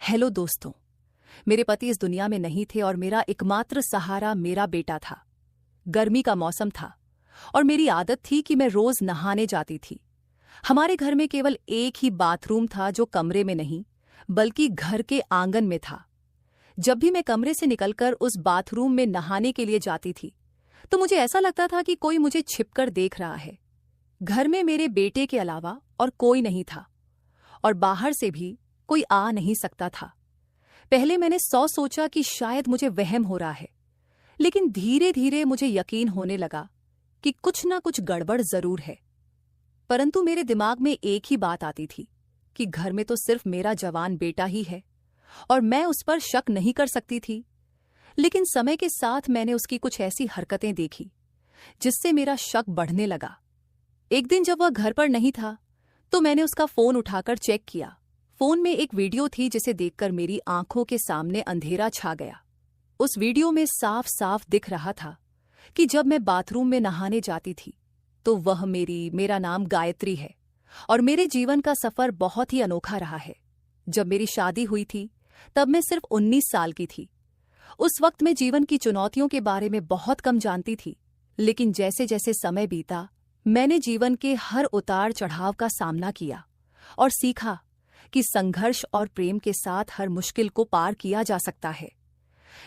Hello दोस्तों। मेरे पति इस दुनिया में नहीं थे और मेरा एकमात्र सहारा मेरा बेटा था। गर्मी का मौसम था और मेरी आदत थी कि मैं रोज नहाने जाती थी। हमारे घर में केवल एक ही बाथरूम था जो कमरे में नहीं बल्कि घर के आंगन में था। जब भी मैं कमरे से निकलकर उस बाथरूम में नहाने के लिए जाती थी तो मुझे ऐसा लगता था कि कोई मुझे छिपकर देख रहा है। घर में मेरे बेटे के अलावा और कोई नहीं था और बाहर से भी कोई आ नहीं सकता था। पहले मैंने सोचा कि शायद मुझे वहम हो रहा है, लेकिन धीरे धीरे मुझे यकीन होने लगा कि कुछ ना कुछ गड़बड़ जरूर है। परंतु मेरे दिमाग में एक ही बात आती थी कि घर में तो सिर्फ मेरा जवान बेटा ही है और मैं उस पर शक नहीं कर सकती थी। लेकिन समय के साथ मैंने उसकी कुछ ऐसी हरकतें देखी जिससे मेरा शक बढ़ने लगा। एक दिन जब वह घर पर नहीं था तो मैंने उसका फोन उठाकर चेक किया। फोन में एक वीडियो थी जिसे देखकर मेरी आंखों के सामने अंधेरा छा गया। उस वीडियो में साफ साफ दिख रहा था कि जब मैं बाथरूम में नहाने जाती थी तो वह मेरा नाम गायत्री है और मेरे जीवन का सफर बहुत ही अनोखा रहा है। जब मेरी शादी हुई थी तब मैं सिर्फ 19 साल की थी। उस वक्त मैं जीवन की चुनौतियों के बारे में बहुत कम जानती थी, लेकिन जैसे जैसे समय बीता मैंने जीवन के हर उतार चढ़ाव का सामना किया और सीखा कि संघर्ष और प्रेम के साथ हर मुश्किल को पार किया जा सकता है।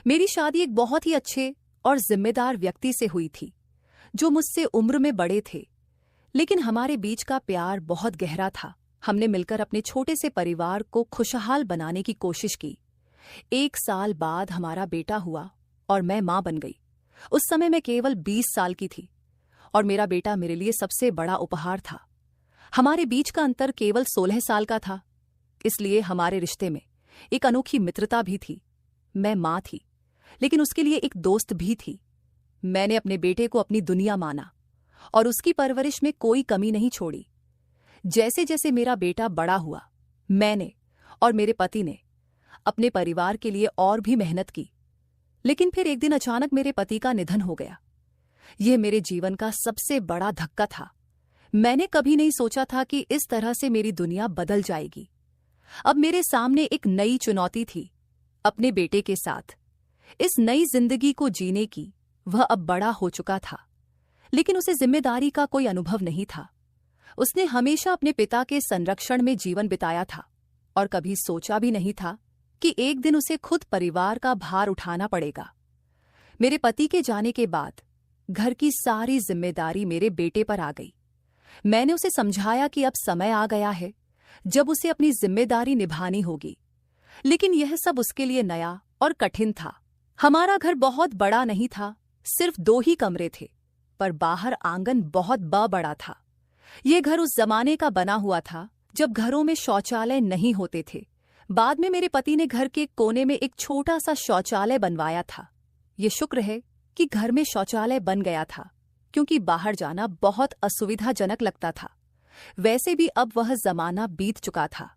मेरी शादी एक बहुत ही अच्छे और जिम्मेदार व्यक्ति से हुई थी जो मुझसे उम्र में बड़े थे, लेकिन हमारे बीच का प्यार बहुत गहरा था। हमने मिलकर अपने छोटे से परिवार को खुशहाल बनाने की कोशिश की। 1 साल बाद हमारा बेटा हुआ और मैं मां बन गई। उस समय मैं केवल 20 साल की थी और मेरा बेटा मेरे लिए सबसे बड़ा उपहार था। हमारे बीच का अंतर केवल 16 साल का था, इसलिए हमारे रिश्ते में एक अनोखी मित्रता भी थी। मैं मां थी, लेकिन उसके लिए एक दोस्त भी थी। मैंने अपने बेटे को अपनी दुनिया माना और उसकी परवरिश में कोई कमी नहीं छोड़ी। जैसे जैसे मेरा बेटा बड़ा हुआ, मैंने और मेरे पति ने अपने परिवार के लिए और भी मेहनत की। लेकिन फिर एक दिन अचानक मेरे पति का निधन हो गया। यह मेरे जीवन का सबसे बड़ा धक्का था। मैंने कभी नहीं सोचा था कि इस तरह से मेरी दुनिया बदल जाएगी। अब मेरे सामने एक नई चुनौती थी, अपने बेटे के साथ इस नई जिंदगी को जीने की। वह अब बड़ा हो चुका था, लेकिन उसे जिम्मेदारी का कोई अनुभव नहीं था। उसने हमेशा अपने पिता के संरक्षण में जीवन बिताया था और कभी सोचा भी नहीं था कि एक दिन उसे खुद परिवार का भार उठाना पड़ेगा। मेरे पति के जाने के बाद घर की सारी जिम्मेदारी मेरे बेटे पर आ गई। मैंने उसे समझाया कि अब समय आ गया है जब उसे अपनी जिम्मेदारी निभानी होगी, लेकिन यह सब उसके लिए नया और कठिन था। हमारा घर बहुत बड़ा नहीं था, सिर्फ 2 ही कमरे थे, पर बाहर आंगन बहुत बड़ा था। यह घर उस जमाने का बना हुआ था जब घरों में शौचालय नहीं होते थे। बाद में मेरे पति ने घर के कोने में एक छोटा सा शौचालय बनवाया था। ये शुक्र है कि घर में शौचालय बन गया था, क्योंकि बाहर जाना बहुत असुविधाजनक लगता था। वैसे भी अब वह जमाना बीत चुका था।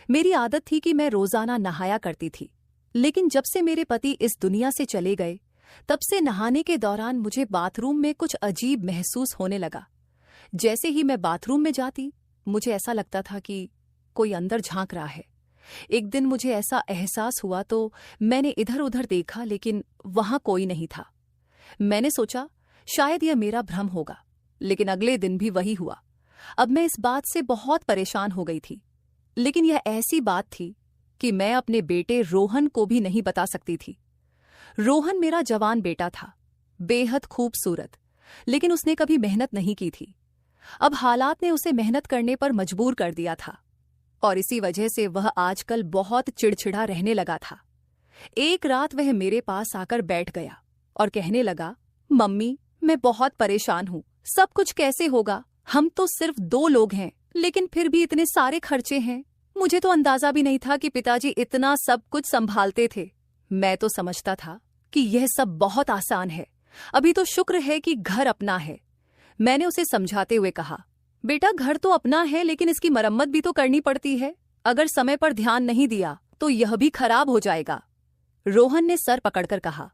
मेरी आदत थी कि मैं रोजाना नहाया करती थी, लेकिन जब से मेरे पति इस दुनिया से चले गए तब से नहाने के दौरान मुझे बाथरूम में कुछ अजीब महसूस होने लगा। जैसे ही मैं बाथरूम में जाती मुझे ऐसा लगता था कि कोई अंदर झांक रहा है। एक दिन मुझे ऐसा एहसास हुआ तो मैंने इधर उधर देखा, लेकिन वहां कोई नहीं था। मैंने सोचा शायद यह मेरा भ्रम होगा, लेकिन अगले दिन भी वही हुआ। अब मैं इस बात से बहुत परेशान हो गई थी, लेकिन यह ऐसी बात थी कि मैं अपने बेटे रोहन को भी नहीं बता सकती थी। रोहन मेरा जवान बेटा था, बेहद खूबसूरत, लेकिन उसने कभी मेहनत नहीं की थी। अब हालात ने उसे मेहनत करने पर मजबूर कर दिया था और इसी वजह से वह आजकल बहुत चिड़चिड़ा रहने लगा था। एक रात वह मेरे पास आकर बैठ गया और कहने लगा, मम्मी, मैं बहुत परेशान हूं। सब कुछ कैसे होगा? हम तो सिर्फ 2 लोग हैं, लेकिन फिर भी इतने सारे खर्चे हैं। मुझे तो अंदाजा भी नहीं था कि पिताजी इतना सब कुछ संभालते थे। मैं तो समझता था कि यह सब बहुत आसान है, अभी तो शुक्र है कि घर अपना है। मैंने उसे समझाते हुए कहा, बेटा, घर तो अपना है, लेकिन इसकी मरम्मत भी तो करनी पड़ती है। अगर समय पर ध्यान नहीं दिया तो यह भी खराब हो जाएगा। रोहन ने सर पकड़कर कहा,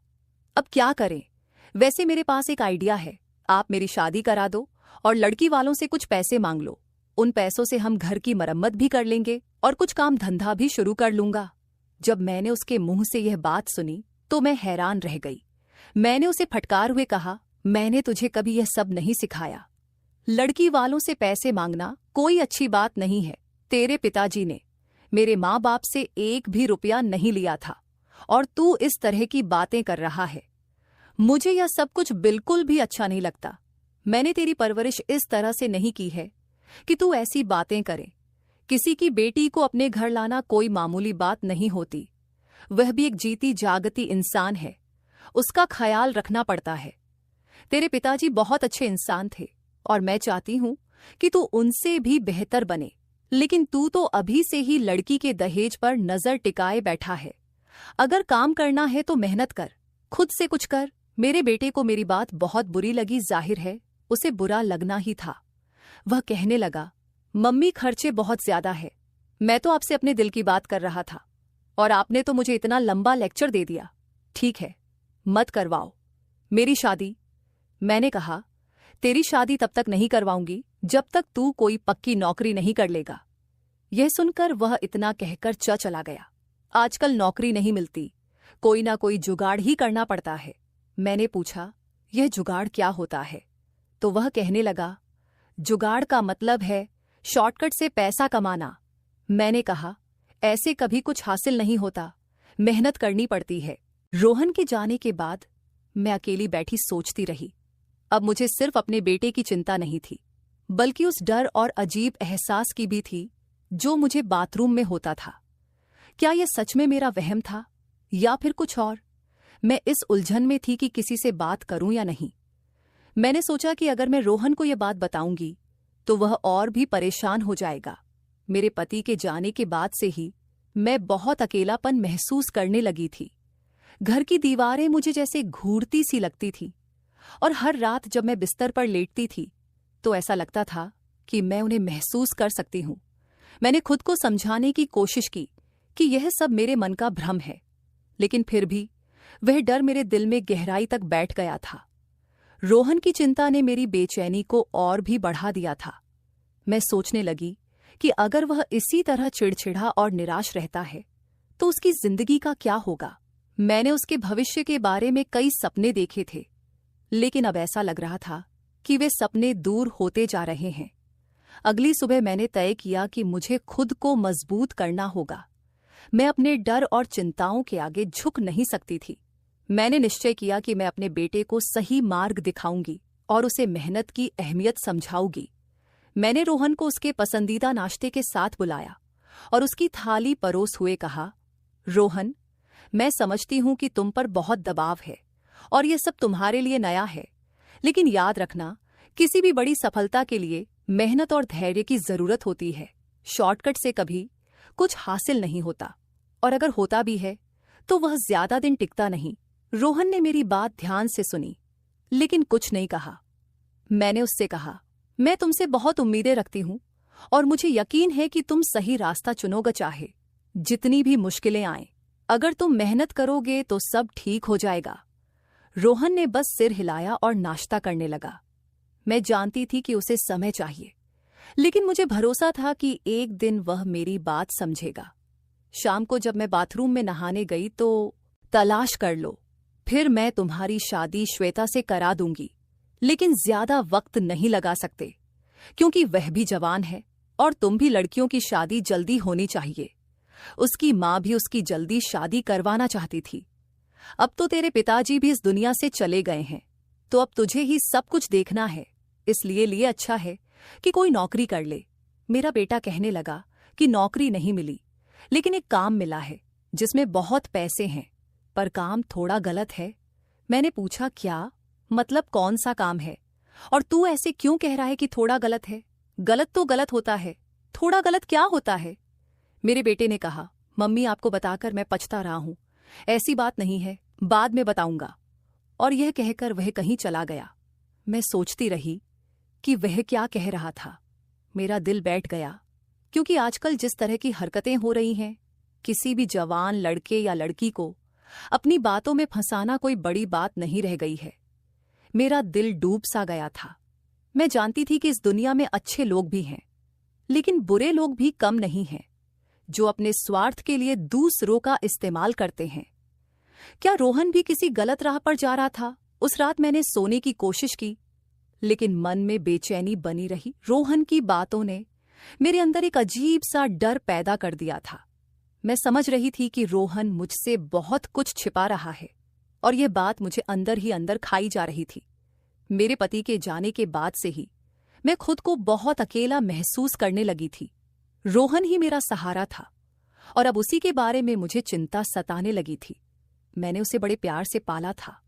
अब क्या करें? वैसे मेरे पास एक आइडिया है। आप मेरी शादी करा दो और लड़की वालों से कुछ पैसे मांग लो। उन पैसों से हम घर की मरम्मत भी कर लेंगे और कुछ काम धंधा भी शुरू कर लूंगा। जब मैंने उसके मुंह से यह बात सुनी तो मैं हैरान रह गई। मैंने उसे फटकार हुए कहा, मैंने तुझे कभी यह सब नहीं सिखाया। लड़की वालों से पैसे मांगना कोई अच्छी बात नहीं है। तेरे पिताजी ने मेरे माँ बाप से एक भी रुपया नहीं लिया था और तू इस तरह की बातें कर रहा है। मुझे यह सब कुछ बिल्कुल भी अच्छा नहीं लगता। मैंने तेरी परवरिश इस तरह से नहीं की है कि तू ऐसी बातें करे। किसी की बेटी को अपने घर लाना कोई मामूली बात नहीं होती। वह भी एक जीती जागती इंसान है, उसका ख्याल रखना पड़ता है। तेरे पिताजी बहुत अच्छे इंसान थे और मैं चाहती हूं कि तू उनसे भी बेहतर बने, लेकिन तू तो अभी से ही लड़की के दहेज पर नजर टिकाए बैठा है। अगर काम करना है तो मेहनत कर, खुद से कुछ कर। मेरे बेटे को मेरी बात बहुत बुरी लगी, जाहिर है उसे बुरा लगना ही था। वह कहने लगा, मम्मी खर्चे बहुत ज्यादा है। मैं तो आपसे अपने दिल की बात कर रहा था और आपने तो मुझे इतना लंबा लेक्चर दे दिया। ठीक है, मत करवाओ मेरी शादी। मैंने कहा, तेरी शादी तब तक नहीं करवाऊंगी जब तक तू कोई पक्की नौकरी नहीं कर लेगा। यह सुनकर वह इतना कहकर चला गया। आजकल नौकरी नहीं मिलती, कोई ना कोई जुगाड़ ही करना पड़ता है। मैंने पूछा, यह जुगाड़ क्या होता है? तो वह कहने लगा, जुगाड़ का मतलब है शॉर्टकट से पैसा कमाना। मैंने कहा, ऐसे कभी कुछ हासिल नहीं होता, मेहनत करनी पड़ती है। रोहन के जाने के बाद मैं अकेली बैठी सोचती रही। अब मुझे सिर्फ अपने बेटे की चिंता नहीं थी, बल्कि उस डर और अजीब एहसास की भी थी जो मुझे बाथरूम में होता था। क्या यह सच में मेरा वहम था या फिर कुछ और? मैं इस उलझन में थी कि किसी से बात करूं या नहीं। मैंने सोचा कि अगर मैं रोहन को यह बात बताऊंगी तो वह और भी परेशान हो जाएगा। मेरे पति के जाने के बाद से ही मैं बहुत अकेलापन महसूस करने लगी थी। घर की दीवारें मुझे जैसे घूरती सी लगती थी और हर रात जब मैं बिस्तर पर लेटती थी तो ऐसा लगता था कि मैं उन्हें महसूस कर सकती हूं। मैंने खुद को समझाने की कोशिश की कि यह सब मेरे मन का भ्रम है, लेकिन फिर भी वह डर मेरे दिल में गहराई तक बैठ गया था। रोहन की चिंता ने मेरी बेचैनी को और भी बढ़ा दिया था। मैं सोचने लगी कि अगर वह इसी तरह चिड़चिड़ा और निराश रहता है तो उसकी जिंदगी का क्या होगा। मैंने उसके भविष्य के बारे में कई सपने देखे थे, लेकिन अब ऐसा लग रहा था कि वे सपने दूर होते जा रहे हैं। अगली सुबह मैंने तय किया कि मुझे खुद को मजबूत करना होगा। मैं अपने डर और चिंताओं के आगे झुक नहीं सकती थी। मैंने निश्चय किया कि मैं अपने बेटे को सही मार्ग दिखाऊंगी और उसे मेहनत की अहमियत समझाऊंगी। मैंने रोहन को उसके पसंदीदा नाश्ते के साथ बुलाया और उसकी थाली परोस हुए कहा, रोहन, मैं समझती हूं कि तुम पर बहुत दबाव है और यह सब तुम्हारे लिए नया है, लेकिन याद रखना, किसी भी बड़ी सफलता के लिए मेहनत और धैर्य की जरूरत होती है। शॉर्टकट से कभी कुछ हासिल नहीं होता, और अगर होता भी है तो वह ज्यादा दिन टिकता नहीं। रोहन ने मेरी बात ध्यान से सुनी, लेकिन कुछ नहीं कहा। मैंने उससे कहा, मैं तुमसे बहुत उम्मीदें रखती हूं और मुझे यकीन है कि तुम सही रास्ता चुनोगे, चाहे जितनी भी मुश्किलें आएं। अगर तुम मेहनत करोगे तो सब ठीक हो जाएगा। रोहन ने बस सिर हिलाया और नाश्ता करने लगा। मैं जानती थी कि उसे समय चाहिए, लेकिन मुझे भरोसा था कि एक दिन वह मेरी बात समझेगा। शाम को जब मैं बाथरूम में नहाने गई तो, तलाश कर लो, फिर मैं तुम्हारी शादी श्वेता से करा दूंगी, लेकिन ज्यादा वक्त नहीं लगा सकते क्योंकि वह भी जवान है और तुम भी लड़कियों की शादी जल्दी होनी चाहिए। उसकी माँ भी उसकी जल्दी शादी करवाना चाहती थी। अब तो तेरे पिताजी भी इस दुनिया से चले गए हैं, तो अब तुझे ही सब कुछ देखना है, इसलिए अच्छा है कि कोई नौकरी कर ले। मेरा बेटा कहने लगा कि नौकरी नहीं मिली, लेकिन एक काम मिला है जिसमें बहुत पैसे हैं, पर काम थोड़ा गलत है। मैंने पूछा, क्या मतलब, कौन सा काम है? और तू ऐसे क्यों कह रहा है कि थोड़ा गलत है? गलत तो गलत होता है, थोड़ा गलत क्या होता है? मेरे बेटे ने कहा, मम्मी आपको बताकर मैं पछता रहा हूं, ऐसी बात नहीं है, बाद में बताऊंगा। और यह कहकर वह कहीं चला गया। मैं सोचती रही कि वह क्या कह रहा था। मेरा दिल बैठ गया, क्योंकि आजकल जिस तरह की हरकतें हो रही हैं, किसी भी जवान लड़के या लड़की को अपनी बातों में फंसाना कोई बड़ी बात नहीं रह गई है। मेरा दिल डूब सा गया था। मैं जानती थी कि इस दुनिया में अच्छे लोग भी हैं, लेकिन बुरे लोग भी कम नहीं हैं। जो अपने स्वार्थ के लिए दूसरों का इस्तेमाल करते हैं। क्या रोहन भी किसी गलत राह पर जा रहा था? उस रात मैंने सोने की कोशिश की, लेकिन मन में बेचैनी बनी रही। रोहन की बातों ने मेरे अंदर एक अजीब सा डर पैदा कर दिया था। मैं समझ रही थी कि रोहन मुझसे बहुत कुछ छिपा रहा है, और यह बात मुझे अंदर ही अंदर खाई जा रही थी। मेरे पति के जाने के बाद से ही मैं खुद को बहुत अकेला महसूस करने लगी थी। रोहन ही मेरा सहारा था, और अब उसी के बारे में मुझे चिंता सताने लगी थी। मैंने उसे बड़े प्यार से पाला था,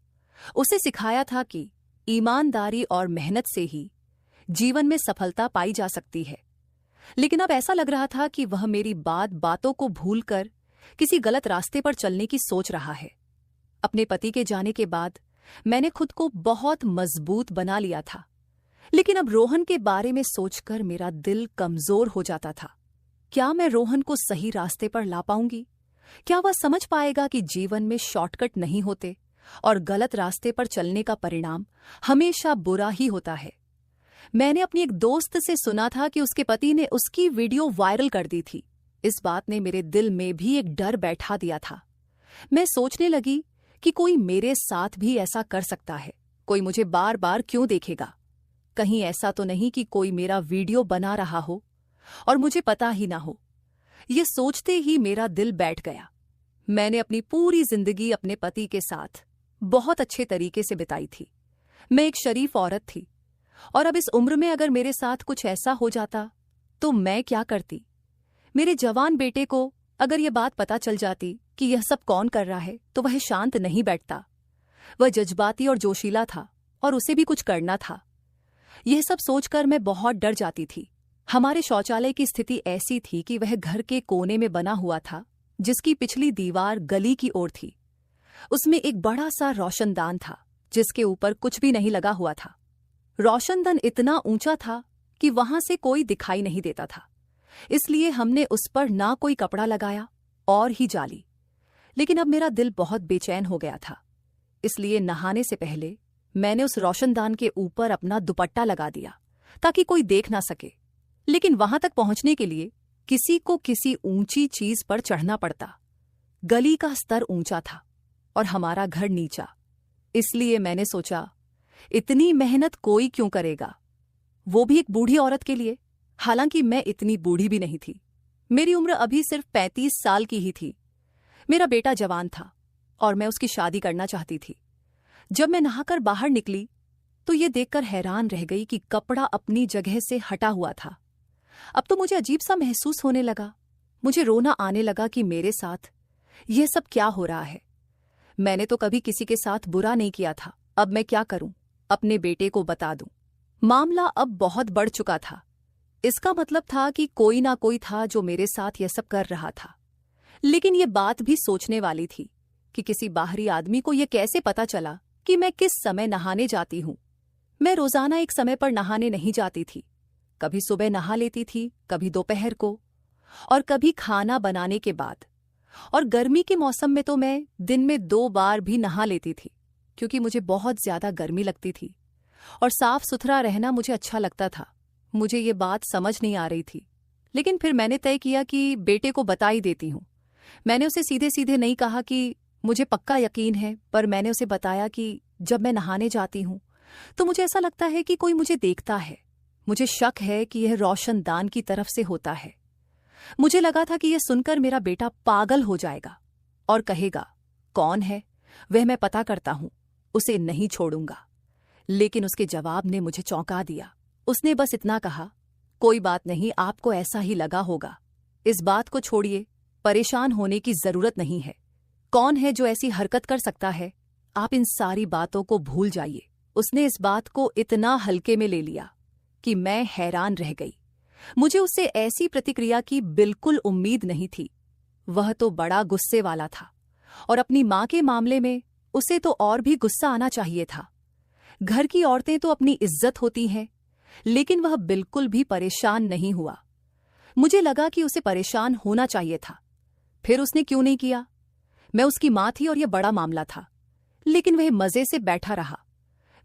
उसे सिखाया था कि ईमानदारी और मेहनत से ही जीवन में सफलता पाई जा सकती है। लेकिन अब ऐसा लग रहा था कि वह मेरी बातों को भूलकर किसी गलत रास्ते पर चलने की सोच रहा है। अपने पति के जाने के बाद मैंने खुद को बहुत मजबूत बना लिया था, लेकिन अब रोहन के बारे में सोचकर मेरा दिल कमजोर हो जाता था। क्या मैं रोहन को सही रास्ते पर ला पाऊंगी? क्या वह समझ पाएगा कि जीवन में शॉर्टकट नहीं होते और गलत रास्ते पर चलने का परिणाम हमेशा बुरा ही होता है? मैंने अपनी एक दोस्त से सुना था कि उसके पति ने उसकी वीडियो वायरल कर दी थी। इस बात ने मेरे दिल में भी एक डर बैठा दिया था। मैं सोचने लगी कि कोई मेरे साथ भी ऐसा कर सकता है। कोई मुझे बार बार क्यों देखेगा? कहीं ऐसा तो नहीं कि कोई मेरा वीडियो बना रहा हो और मुझे पता ही ना हो। ये सोचते ही मेरा दिल बैठ गया। मैंने अपनी पूरी जिंदगी अपने पति के साथ बहुत अच्छे तरीके से बिताई थी। मैं एक शरीफ औरत थी, और अब इस उम्र में अगर मेरे साथ कुछ ऐसा हो जाता तो मैं क्या करती? मेरे जवान बेटे को अगर यह बात पता चल जाती कि यह सब कौन कर रहा है, तो वह शांत नहीं बैठता। वह जज्बाती और जोशीला था, और उसे भी कुछ करना था। यह सब सोचकर मैं बहुत डर जाती थी। हमारे शौचालय की स्थिति ऐसी थी कि वह घर के कोने में बना हुआ था, जिसकी पिछली दीवार गली की ओर थी। उसमें एक बड़ा सा रोशनदान था, जिसके ऊपर कुछ भी नहीं लगा हुआ था। रोशनदान इतना ऊंचा था कि वहां से कोई दिखाई नहीं देता था, इसलिए हमने उस पर ना कोई कपड़ा लगाया और ही जाली। लेकिन अब मेरा दिल बहुत बेचैन हो गया था, इसलिए नहाने से पहले मैंने उस रोशनदान के ऊपर अपना दुपट्टा लगा दिया ताकि कोई देख ना सके। लेकिन वहां तक पहुंचने के लिए किसी को किसी ऊंची चीज पर चढ़ना पड़ता। गली का स्तर ऊंचा था और हमारा घर नीचा, इसलिए मैंने सोचा इतनी मेहनत कोई क्यों करेगा, वो भी एक बूढ़ी औरत के लिए। हालांकि मैं इतनी बूढ़ी भी नहीं थी, मेरी उम्र अभी सिर्फ 35 साल की ही थी। मेरा बेटा जवान था और मैं उसकी शादी करना चाहती थी। जब मैं नहाकर बाहर निकली तो ये देखकर हैरान रह गई कि कपड़ा अपनी जगह से हटा हुआ था। अब तो मुझे अजीब सा महसूस होने लगा। मुझे रोना आने लगा कि मेरे साथ यह सब क्या हो रहा है। मैंने तो कभी किसी के साथ बुरा नहीं किया था। अब मैं क्या करूं? अपने बेटे को बता दूं? मामला अब बहुत बढ़ चुका था। इसका मतलब था कि कोई ना कोई था जो मेरे साथ यह सब कर रहा था। लेकिन यह बात भी सोचने वाली थी कि किसी बाहरी आदमी को यह कैसे पता चला कि मैं किस समय नहाने जाती हूं। मैं रोजाना एक समय पर नहाने नहीं जाती थी। कभी सुबह नहा लेती थी, कभी दोपहर को, और कभी खाना बनाने के बाद। और गर्मी के मौसम में तो मैं दिन में 2 बार भी नहा लेती थी, क्योंकि मुझे बहुत ज्यादा गर्मी लगती थी और साफ सुथरा रहना मुझे अच्छा लगता था। मुझे ये बात समझ नहीं आ रही थी, लेकिन फिर मैंने तय किया कि बेटे को बता ही देती हूँ। मैंने उसे सीधे सीधे नहीं कहा कि मुझे पक्का यकीन है, पर मैंने उसे बताया कि जब मैं नहाने जाती हूँ तो मुझे ऐसा लगता है कि कोई मुझे देखता है। मुझे शक है कि यह रोशनदान की तरफ से होता है। मुझे लगा था कि यह सुनकर मेरा बेटा पागल हो जाएगा और कहेगा, कौन है वह, मैं पता करता हूं, उसे नहीं छोड़ूंगा। लेकिन उसके जवाब ने मुझे चौंका दिया। उसने बस इतना कहा, कोई बात नहीं, आपको ऐसा ही लगा होगा। इस बात को छोड़िए, परेशान होने की जरूरत नहीं है। कौन है जो ऐसी हरकत कर सकता है? आप इन सारी बातों को भूल जाइए। उसने इस बात को इतना हल्के में ले लिया कि मैं हैरान रह गई। मुझे उससे ऐसी प्रतिक्रिया की बिल्कुल उम्मीद नहीं थी। वह तो बड़ा गुस्से वाला था, और अपनी मां के मामले में उसे तो और भी गुस्सा आना चाहिए था। घर की औरतें तो अपनी इज्जत होती हैं, लेकिन वह बिल्कुल भी परेशान नहीं हुआ। मुझे लगा कि उसे परेशान होना चाहिए था। फिर उसने क्यों नहीं किया? मैं उसकी मां थी और यह बड़ा मामला था, लेकिन वह मजे से बैठा रहा।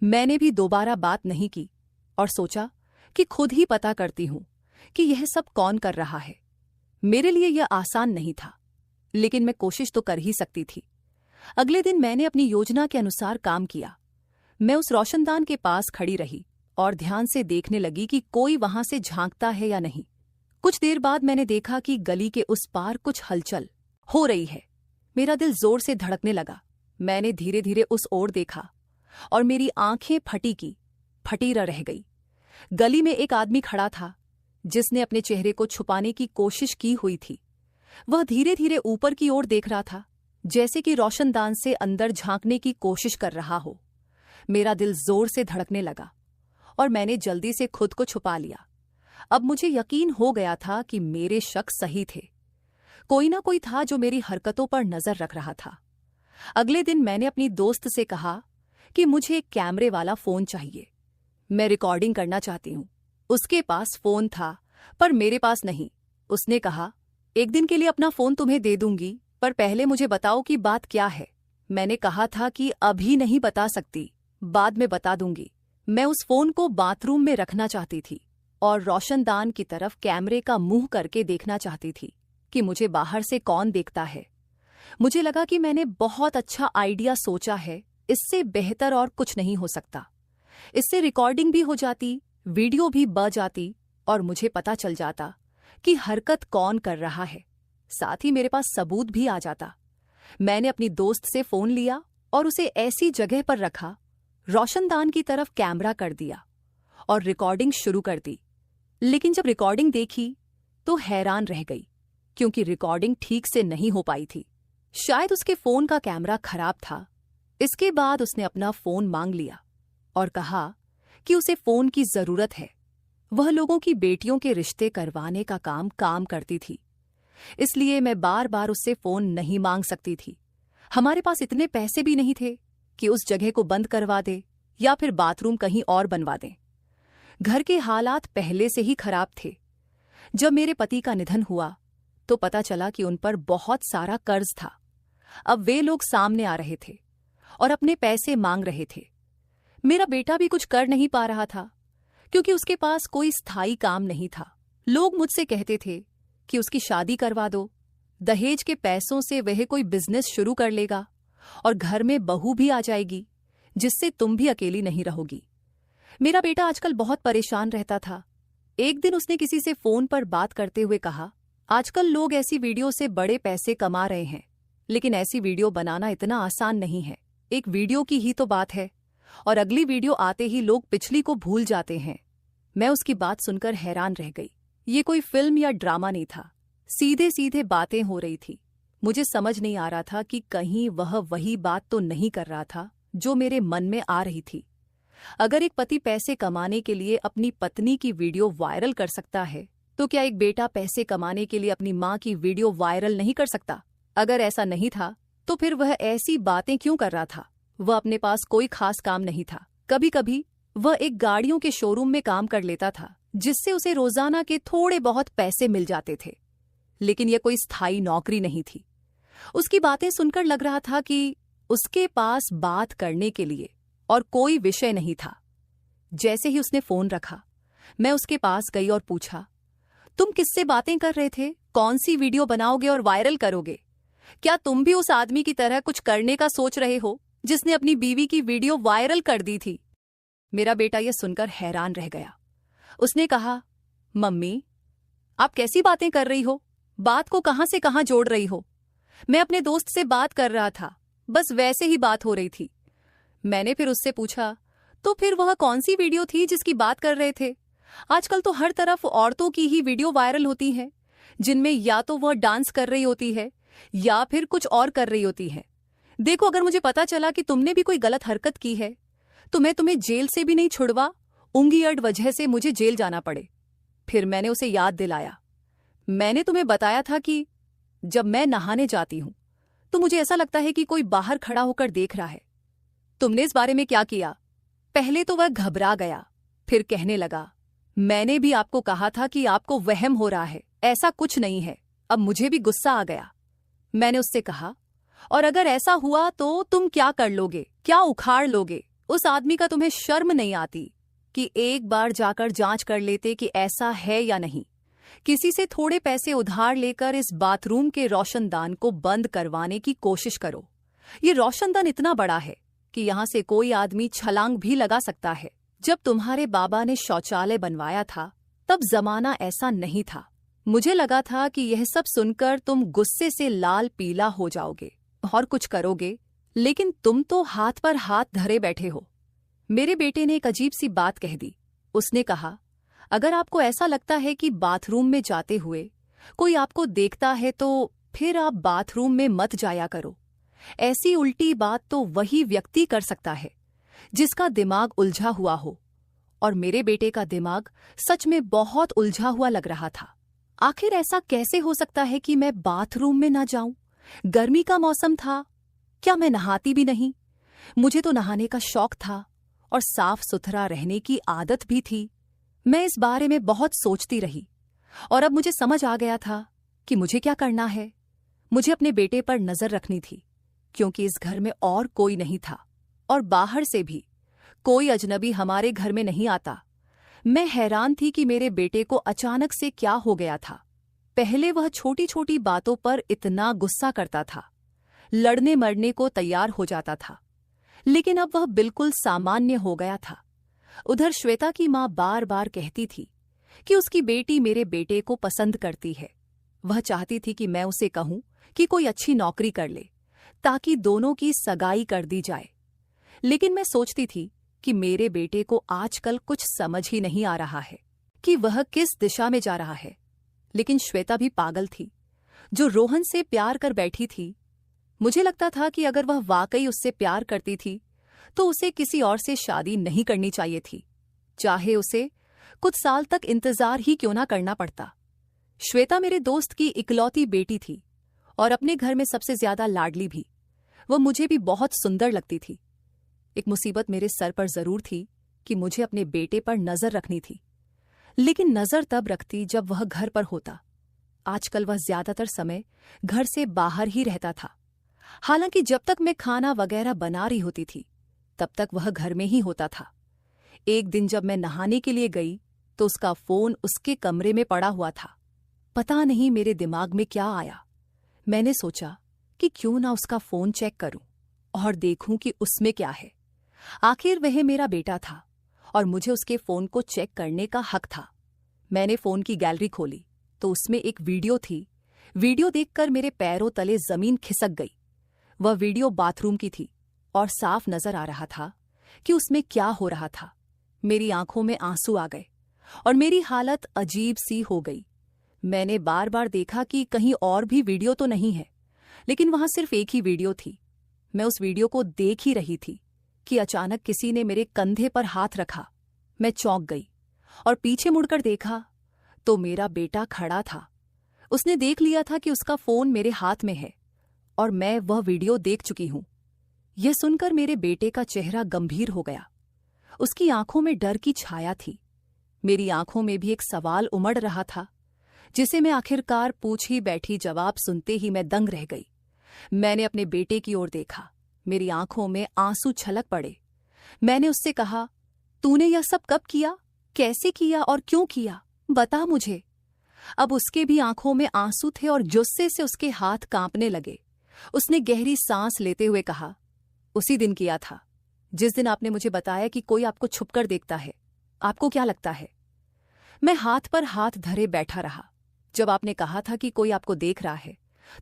मैंने भी दोबारा बात नहीं की और सोचा कि खुद ही पता करती हूं कि यह सब कौन कर रहा है। मेरे लिए यह आसान नहीं था, लेकिन मैं कोशिश तो कर ही सकती थी। अगले दिन मैंने अपनी योजना के अनुसार काम किया। मैं उस रोशनदान के पास खड़ी रही और ध्यान से देखने लगी कि कोई वहां से झांकता है या नहीं। कुछ देर बाद मैंने देखा कि गली के उस पार कुछ हलचल हो रही है। मेरा दिल जोर से धड़कने लगा। मैंने धीरे धीरे उस ओर देखा और मेरी आंखें फटी रह गई। गली में एक आदमी खड़ा था जिसने अपने चेहरे को छुपाने की कोशिश की हुई थी। वह धीरे धीरे ऊपर की ओर देख रहा था, जैसे कि रोशनदान से अंदर झांकने की कोशिश कर रहा हो। मेरा दिल जोर से धड़कने लगा और मैंने जल्दी से खुद को छुपा लिया। अब मुझे यकीन हो गया था कि मेरे शक सही थे। कोई ना कोई था जो मेरी हरकतों पर नजर रख रहा था। अगले दिन मैंने अपनी दोस्त से कहा कि मुझे एक कैमरे वाला फोन चाहिए। मैं रिकॉर्डिंग करना चाहती हूँ। उसके पास फोन था पर मेरे पास नहीं। उसने कहा, एक दिन के लिए अपना फोन तुम्हें दे दूंगी, पर पहले मुझे बताओ कि बात क्या है। मैंने कहा था कि अभी नहीं बता सकती, बाद में बता दूंगी। मैं उस फोन को बाथरूम में रखना चाहती थी और रोशनदान की तरफ कैमरे का मुंह करके देखना चाहती थी कि मुझे बाहर से कौन देखता है। मुझे लगा कि मैंने बहुत अच्छा आइडिया सोचा है, इससे बेहतर और कुछ नहीं हो सकता। इससे रिकॉर्डिंग भी हो जाती, वीडियो भी बन जाती और मुझे पता चल जाता कि हरकत कौन कर रहा है। साथ ही मेरे पास सबूत भी आ जाता। मैंने अपनी दोस्त से फोन लिया और उसे ऐसी जगह पर रखा, रोशनदान की तरफ कैमरा कर दिया और रिकॉर्डिंग शुरू कर दी। लेकिन जब रिकॉर्डिंग देखी तो हैरान रह गई, क्योंकि रिकॉर्डिंग ठीक से नहीं हो पाई थी। शायद उसके फोन का कैमरा खराब था। इसके बाद उसने अपना फोन मांग लिया और कहा कि उसे फोन की जरूरत है। वह लोगों की बेटियों के रिश्ते करवाने का काम करती थी, इसलिए मैं बार बार उससे फोन नहीं मांग सकती थी। हमारे पास इतने पैसे भी नहीं थे कि उस जगह को बंद करवा दे या फिर बाथरूम कहीं और बनवा दें। घर के हालात पहले से ही खराब थे। जब मेरे पति का निधन हुआ तो पता चला कि उन पर बहुत सारा कर्ज था। अब वे लोग सामने आ रहे थे और अपने पैसे मांग रहे थे। मेरा बेटा भी कुछ कर नहीं पा रहा था, क्योंकि उसके पास कोई स्थायी काम नहीं था। लोग मुझसे कहते थे कि उसकी शादी करवा दो, दहेज के पैसों से वह कोई बिजनेस शुरू कर लेगा और घर में बहू भी आ जाएगी, जिससे तुम भी अकेली नहीं रहोगी। मेरा बेटा आजकल बहुत परेशान रहता था। एक दिन उसने किसी से फोन पर बात करते हुए कहा, आजकल लोग ऐसी वीडियो से बड़े पैसे कमा रहे हैं, लेकिन ऐसी वीडियो बनाना इतना आसान नहीं है। एक वीडियो की ही तो बात है और अगली वीडियो आते ही लोग पिछली को भूल जाते हैं। मैं उसकी बात सुनकर हैरान रह गई। ये कोई फिल्म या ड्रामा नहीं था, सीधे सीधे बातें हो रही थी। मुझे समझ नहीं आ रहा था कि कहीं वह वही बात तो नहीं कर रहा था जो मेरे मन में आ रही थी। अगर एक पति पैसे कमाने के लिए अपनी पत्नी की वीडियो वायरल कर सकता है, तो क्या एक बेटा पैसे कमाने के लिए अपनी माँ की वीडियो वायरल नहीं कर सकता? अगर ऐसा नहीं था तो फिर वह ऐसी बातें क्यों कर रहा था? वह अपने पास कोई खास काम नहीं था। कभी कभी वह एक गाड़ियों के शोरूम में काम कर लेता था, जिससे उसे रोजाना के थोड़े बहुत पैसे मिल जाते थे, लेकिन यह कोई स्थायी नौकरी नहीं थी। उसकी बातें सुनकर लग रहा था कि उसके पास बात करने के लिए और कोई विषय नहीं था। जैसे ही उसने फोन रखा, मैं उसके पास गई और पूछा, तुम किससे बातें कर रहे थे? कौन सी वीडियो बनाओगे और वायरल करोगे? क्या तुम भी उस आदमी की तरह कुछ करने का सोच रहे हो जिसने अपनी बीवी की वीडियो वायरल कर दी थी? मेरा बेटा यह सुनकर हैरान रह गया। उसने कहा, मम्मी, आप कैसी बातें कर रही हो? बात को कहां से कहां जोड़ रही हो? मैं अपने दोस्त से बात कर रहा था, बस वैसे ही बात हो रही थी। मैंने फिर उससे पूछा, तो फिर वह कौन सी वीडियो थी जिसकी बात कर रहे थे? आजकल तो हर तरफ औरतों की ही वीडियो वायरल होती है, जिनमें या तो वह डांस कर रही होती है या फिर कुछ और कर रही होती है। देखो, अगर मुझे पता चला कि तुमने भी कोई गलत हरकत की है तो मैं तुम्हें जेल से भी नहीं छुड़वा, उंगली वजह से मुझे जेल जाना पड़े। फिर मैंने उसे याद दिलाया, मैंने तुम्हें बताया था कि जब मैं नहाने जाती हूं तो मुझे ऐसा लगता है कि कोई बाहर खड़ा होकर देख रहा है। तुमने इस बारे में क्या किया? पहले तो वह घबरा गया, फिर कहने लगा, मैंने भी आपको कहा था कि आपको वहम हो रहा है, ऐसा कुछ नहीं है। अब मुझे भी गुस्सा आ गया। मैंने उससे कहा, और अगर ऐसा हुआ तो तुम क्या कर लोगे? क्या उखाड़ लोगे? उस आदमी का तुम्हें शर्म नहीं आती कि एक बार जाकर जांच कर लेते कि ऐसा है या नहीं? किसी से थोड़े पैसे उधार लेकर इस बाथरूम के रोशनदान को बंद करवाने की कोशिश करो। ये रोशनदान इतना बड़ा है कि यहाँ से कोई आदमी छलांग भी लगा सकता है। जब तुम्हारे बाबा ने शौचालय बनवाया था तब जमाना ऐसा नहीं था। मुझे लगा था कि यह सब सुनकर तुम गुस्से से लाल पीला हो जाओगे और कुछ करोगे, लेकिन तुम तो हाथ पर हाथ धरे बैठे हो। मेरे बेटे ने एक अजीब सी बात कह दी। उसने कहा, अगर आपको ऐसा लगता है कि बाथरूम में जाते हुए कोई आपको देखता है तो फिर आप बाथरूम में मत जाया करो। ऐसी उल्टी बात तो वही व्यक्ति कर सकता है जिसका दिमाग उलझा हुआ हो। और मेरे बेटे का दिमाग सच में बहुत उलझा हुआ लग रहा था। आखिर ऐसा कैसे हो सकता है कि मैं बाथरूम में ना जाऊं? गर्मी का मौसम था, क्या मैं नहाती भी नहीं? मुझे तो नहाने का शौक था और साफ सुथरा रहने की आदत भी थी। मैं इस बारे में बहुत सोचती रही और अब मुझे समझ आ गया था कि मुझे क्या करना है। मुझे अपने बेटे पर नजर रखनी थी, क्योंकि इस घर में और कोई नहीं था और बाहर से भी कोई अजनबी हमारे घर में नहीं आता। मैं हैरान थी कि मेरे बेटे को अचानक से क्या हो गया था। पहले वह छोटी छोटी बातों पर इतना गुस्सा करता था, लड़ने मरने को तैयार हो जाता था, लेकिन अब वह बिल्कुल सामान्य हो गया था। उधर श्वेता की माँ बार बार कहती थी कि उसकी बेटी मेरे बेटे को पसंद करती है। वह चाहती थी कि मैं उसे कहूं कि कोई अच्छी नौकरी कर ले ताकि दोनों की सगाई कर दी जाए। लेकिन मैं सोचती थी कि मेरे बेटे को आजकल कुछ समझ ही नहीं आ रहा है कि वह किस दिशा में जा रहा है। लेकिन श्वेता भी पागल थी, जो रोहन से प्यार कर बैठी थी। मुझे लगता था कि अगर वह वाकई उससे प्यार करती थी तो उसे किसी और से शादी नहीं करनी चाहिए थी, चाहे उसे कुछ साल तक इंतजार ही क्यों ना करना पड़ता। श्वेता मेरे दोस्त की इकलौती बेटी थी और अपने घर में सबसे ज्यादा लाडली भी। वह मुझे भी बहुत सुंदर लगती थी। एक मुसीबत मेरे सर पर जरूर थी कि मुझे अपने बेटे पर नजर रखनी थी, लेकिन नजर तब रखती जब वह घर पर होता। आजकल वह ज्यादातर समय घर से बाहर ही रहता था। हालांकि जब तक मैं खाना वगैरह बना रही होती थी तब तक वह घर में ही होता था। एक दिन जब मैं नहाने के लिए गई तो उसका फोन उसके कमरे में पड़ा हुआ था। पता नहीं मेरे दिमाग में क्या आया। मैंने सोचा कि क्यों ना उसका फोन चेक करूं और देखूं कि उसमें क्या है। आखिर वह मेरा बेटा था और मुझे उसके फोन को चेक करने का हक था। मैंने फोन की गैलरी खोली तो उसमें एक वीडियो थी। वीडियो देखकर मेरे पैरों तले जमीन खिसक गई। वह वीडियो बाथरूम की थी और साफ नजर आ रहा था कि उसमें क्या हो रहा था। मेरी आंखों में आंसू आ गए और मेरी हालत अजीब सी हो गई। मैंने बार बार देखा कि कहीं और भी वीडियो तो नहीं है, लेकिन वहां सिर्फ एक ही वीडियो थी। मैं उस वीडियो को देख ही रही थी कि अचानक किसी ने मेरे कंधे पर हाथ रखा। मैं चौंक गई और पीछे मुड़कर देखा तो मेरा बेटा खड़ा था। उसने देख लिया था कि उसका फोन मेरे हाथ में है और मैं वह वीडियो देख चुकी हूं। यह सुनकर मेरे बेटे का चेहरा गंभीर हो गया। उसकी आंखों में डर की छाया थी। मेरी आंखों में भी एक सवाल उमड़ रहा था, जिसे मैं आखिरकार पूछ ही बैठी। जवाब सुनते ही मैं दंग रह गई। मैंने अपने बेटे की ओर देखा। मेरी आंखों में आंसू छलक पड़े। मैंने उससे कहा, तूने यह सब कब किया, कैसे किया और क्यों किया, बता मुझे। अब उसके भी आंखों में आंसू थे और गुस्से से उसके हाथ कांपने लगे। उसने गहरी सांस लेते हुए कहा, उसी दिन किया था जिस दिन आपने मुझे बताया कि कोई आपको छुपकर देखता है। आपको क्या लगता है? मैं हाथ पर हाथ धरे बैठा रहा। जब आपने कहा था कि कोई आपको देख रहा है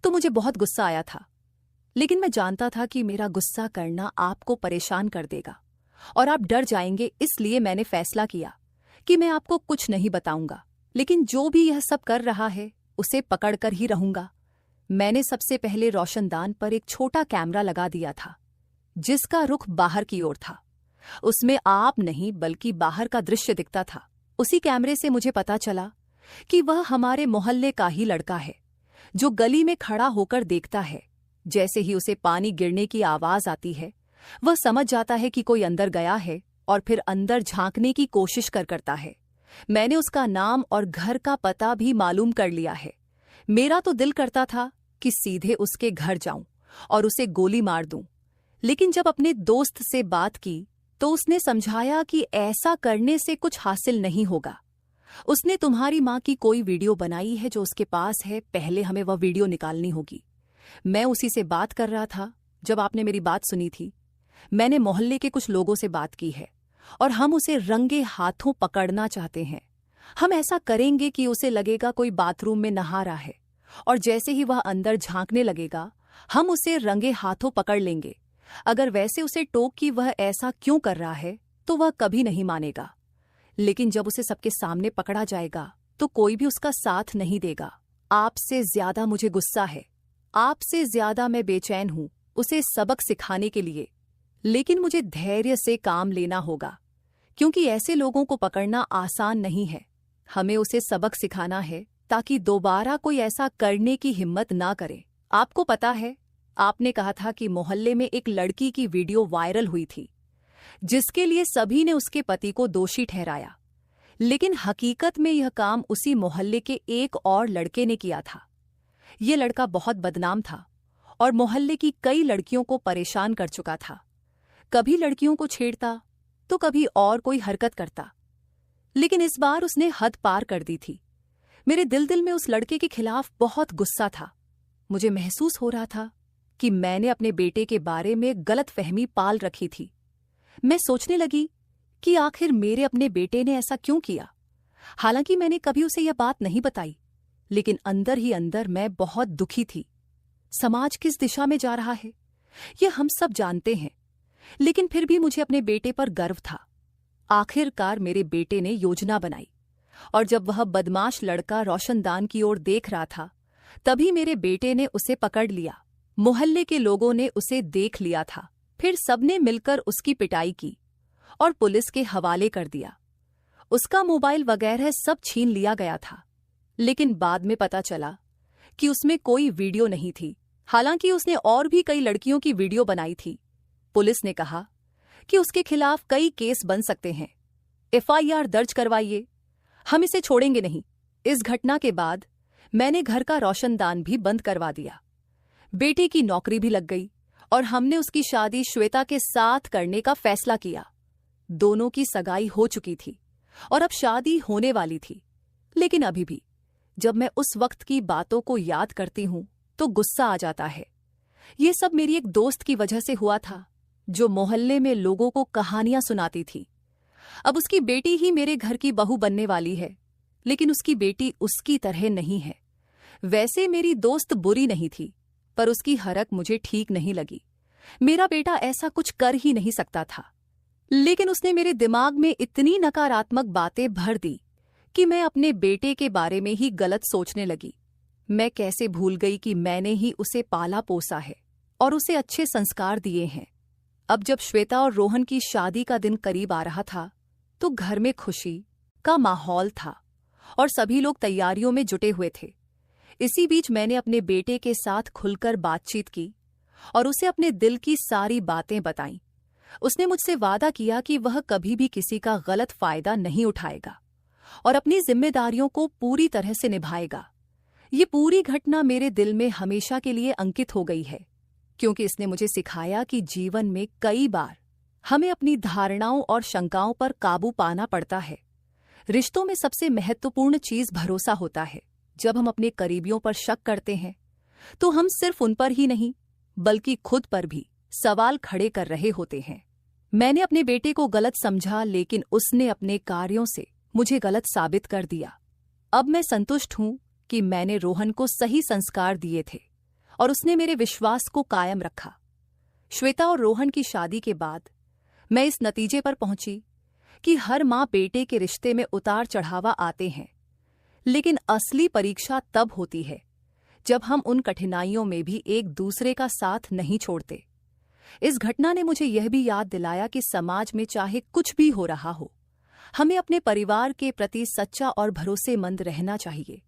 तो मुझे बहुत गुस्सा आया था, लेकिन मैं जानता था कि मेरा गुस्सा करना आपको परेशान कर देगा और आप डर जाएंगे। इसलिए मैंने फैसला किया कि मैं आपको कुछ नहीं बताऊंगा, लेकिन जो भी यह सब कर रहा है उसे पकड़कर ही रहूंगा। मैंने सबसे पहले रोशनदान पर एक छोटा कैमरा लगा दिया था जिसका रुख बाहर की ओर था। उसमें आप नहीं बल्कि बाहर का दृश्य दिखता था। उसी कैमरे से मुझे पता चला कि वह हमारे मोहल्ले का ही लड़का है, जो गली में खड़ा होकर देखता है। जैसे ही उसे पानी गिरने की आवाज आती है, वह समझ जाता है कि कोई अंदर गया है और फिर अंदर झांकने की कोशिश करता है। मैंने उसका नाम और घर का पता भी मालूम कर लिया है। मेरा तो दिल करता था कि सीधे उसके घर जाऊं और उसे गोली मार दूं, लेकिन जब अपने दोस्त से बात की तो उसने समझाया कि ऐसा करने से कुछ हासिल नहीं होगा। उसने तुम्हारी माँ की कोई वीडियो बनाई है जो उसके पास है, पहले हमें वह वीडियो निकालनी होगी। मैं उसी से बात कर रहा था जब आपने मेरी बात सुनी थी। मैंने मोहल्ले के कुछ लोगों से बात की है और हम उसे रंगे हाथों पकड़ना चाहते हैं। हम ऐसा करेंगे कि उसे लगेगा कोई बाथरूम में नहा रहा है, और जैसे ही वह अंदर झांकने लगेगा हम उसे रंगे हाथों पकड़ लेंगे। अगर वैसे उसे टोक कि वह ऐसा क्यों कर रहा है तो वह कभी नहीं मानेगा, लेकिन जब उसे सबके सामने पकड़ा जाएगा तो कोई भी उसका साथ नहीं देगा। आपसे ज्यादा मुझे गुस्सा है, आपसे ज्यादा मैं बेचैन हूं उसे सबक सिखाने के लिए, लेकिन मुझे धैर्य से काम लेना होगा, क्योंकि ऐसे लोगों को पकड़ना आसान नहीं है। हमें उसे सबक सिखाना है ताकि दोबारा कोई ऐसा करने की हिम्मत ना करे। आपको पता है, आपने कहा था कि मोहल्ले में एक लड़की की वीडियो वायरल हुई थी जिसके लिए सभी ने उसके पति को दोषी ठहराया, लेकिन हकीकत में यह काम उसी मोहल्ले के एक और लड़के ने किया था। यह लड़का बहुत बदनाम था और मोहल्ले की कई लड़कियों को परेशान कर चुका था। कभी लड़कियों को छेड़ता तो कभी और कोई हरकत करता, लेकिन इस बार उसने हद पार कर दी थी। मेरे दिल में उस लड़के के खिलाफ बहुत गुस्सा था। मुझे महसूस हो रहा था कि मैंने अपने बेटे के बारे में गलतफहमी पाल रखी थी। मैं सोचने लगी कि आखिर मेरे अपने बेटे ने ऐसा क्यों किया। हालांकि मैंने कभी उसे यह बात नहीं बताई, लेकिन अंदर ही अंदर मैं बहुत दुखी थी। समाज किस दिशा में जा रहा है यह हम सब जानते हैं, लेकिन फिर भी मुझे अपने बेटे पर गर्व था। आखिरकार मेरे बेटे ने योजना बनाई, और जब वह बदमाश लड़का रोशनदान की ओर देख रहा था तभी मेरे बेटे ने उसे पकड़ लिया। मोहल्ले के लोगों ने उसे देख लिया था, फिर सबने मिलकर उसकी पिटाई की और पुलिस के हवाले कर दिया। उसका मोबाइल वगैरह सब छीन लिया गया था, लेकिन बाद में पता चला कि उसमें कोई वीडियो नहीं थी। हालांकि उसने और भी कई लड़कियों की वीडियो बनाई थी। पुलिस ने कहा कि उसके खिलाफ कई केस बन सकते हैं, एफआईआर दर्ज करवाइए, हम इसे छोड़ेंगे नहीं। इस घटना के बाद मैंने घर का रोशनदान भी बंद करवा दिया। बेटे की नौकरी भी लग गई और हमने उसकी शादी श्वेता के साथ करने का फैसला किया। दोनों की सगाई हो चुकी थी और अब शादी होने वाली थी, लेकिन अभी भी जब मैं उस वक्त की बातों को याद करती हूं तो गुस्सा आ जाता है। ये सब मेरी एक दोस्त की वजह से हुआ था जो मोहल्ले में लोगों को कहानियां सुनाती थी। अब उसकी बेटी ही मेरे घर की बहू बनने वाली है, लेकिन उसकी बेटी उसकी तरह नहीं है। वैसे मेरी दोस्त बुरी नहीं थी, पर उसकी हरक मुझे ठीक नहीं लगी। मेरा बेटा ऐसा कुछ कर ही नहीं सकता था, लेकिन उसने मेरे दिमाग में इतनी नकारात्मक बातें भर दी कि मैं अपने बेटे के बारे में ही गलत सोचने लगी। मैं कैसे भूल गई कि मैंने ही उसे पाला पोसा है और उसे अच्छे संस्कार दिए हैं। अब जब श्वेता और रोहन की शादी का दिन करीब आ रहा था तो घर में खुशी का माहौल था और सभी लोग तैयारियों में जुटे हुए थे। इसी बीच मैंने अपने बेटे के साथ खुलकर बातचीत की और उसे अपने दिल की सारी बातें बताईं। उसने मुझसे वादा किया कि वह कभी भी किसी का गलत फायदा नहीं उठाएगा और अपनी जिम्मेदारियों को पूरी तरह से निभाएगा। ये पूरी घटना मेरे दिल में हमेशा के लिए अंकित हो गई है, क्योंकि इसने मुझे सिखाया कि जीवन में कई बार हमें अपनी धारणाओं और शंकाओं पर काबू पाना पड़ता है। रिश्तों में सबसे महत्वपूर्ण चीज भरोसा होता है। जब हम अपने करीबियों पर शक करते हैं तो हम सिर्फ उन पर ही नहीं बल्कि खुद पर भी सवाल खड़े कर रहे होते हैं। मैंने अपने बेटे को गलत समझा, लेकिन उसने अपने कार्यों से मुझे गलत साबित कर दिया। अब मैं संतुष्ट हूं कि मैंने रोहन को सही संस्कार दिए थे और उसने मेरे विश्वास को कायम रखा। श्वेता और रोहन की शादी के बाद मैं इस नतीजे पर पहुंची कि हर मां बेटे के रिश्ते में उतार चढ़ावा आते हैं, लेकिन असली परीक्षा तब होती है जब हम उन कठिनाइयों में भी एक दूसरे का साथ नहीं छोड़ते। इस घटना ने मुझे यह भी याद दिलाया कि समाज में चाहे कुछ भी हो रहा हो, हमें अपने परिवार के प्रति सच्चा और भरोसेमंद रहना चाहिए,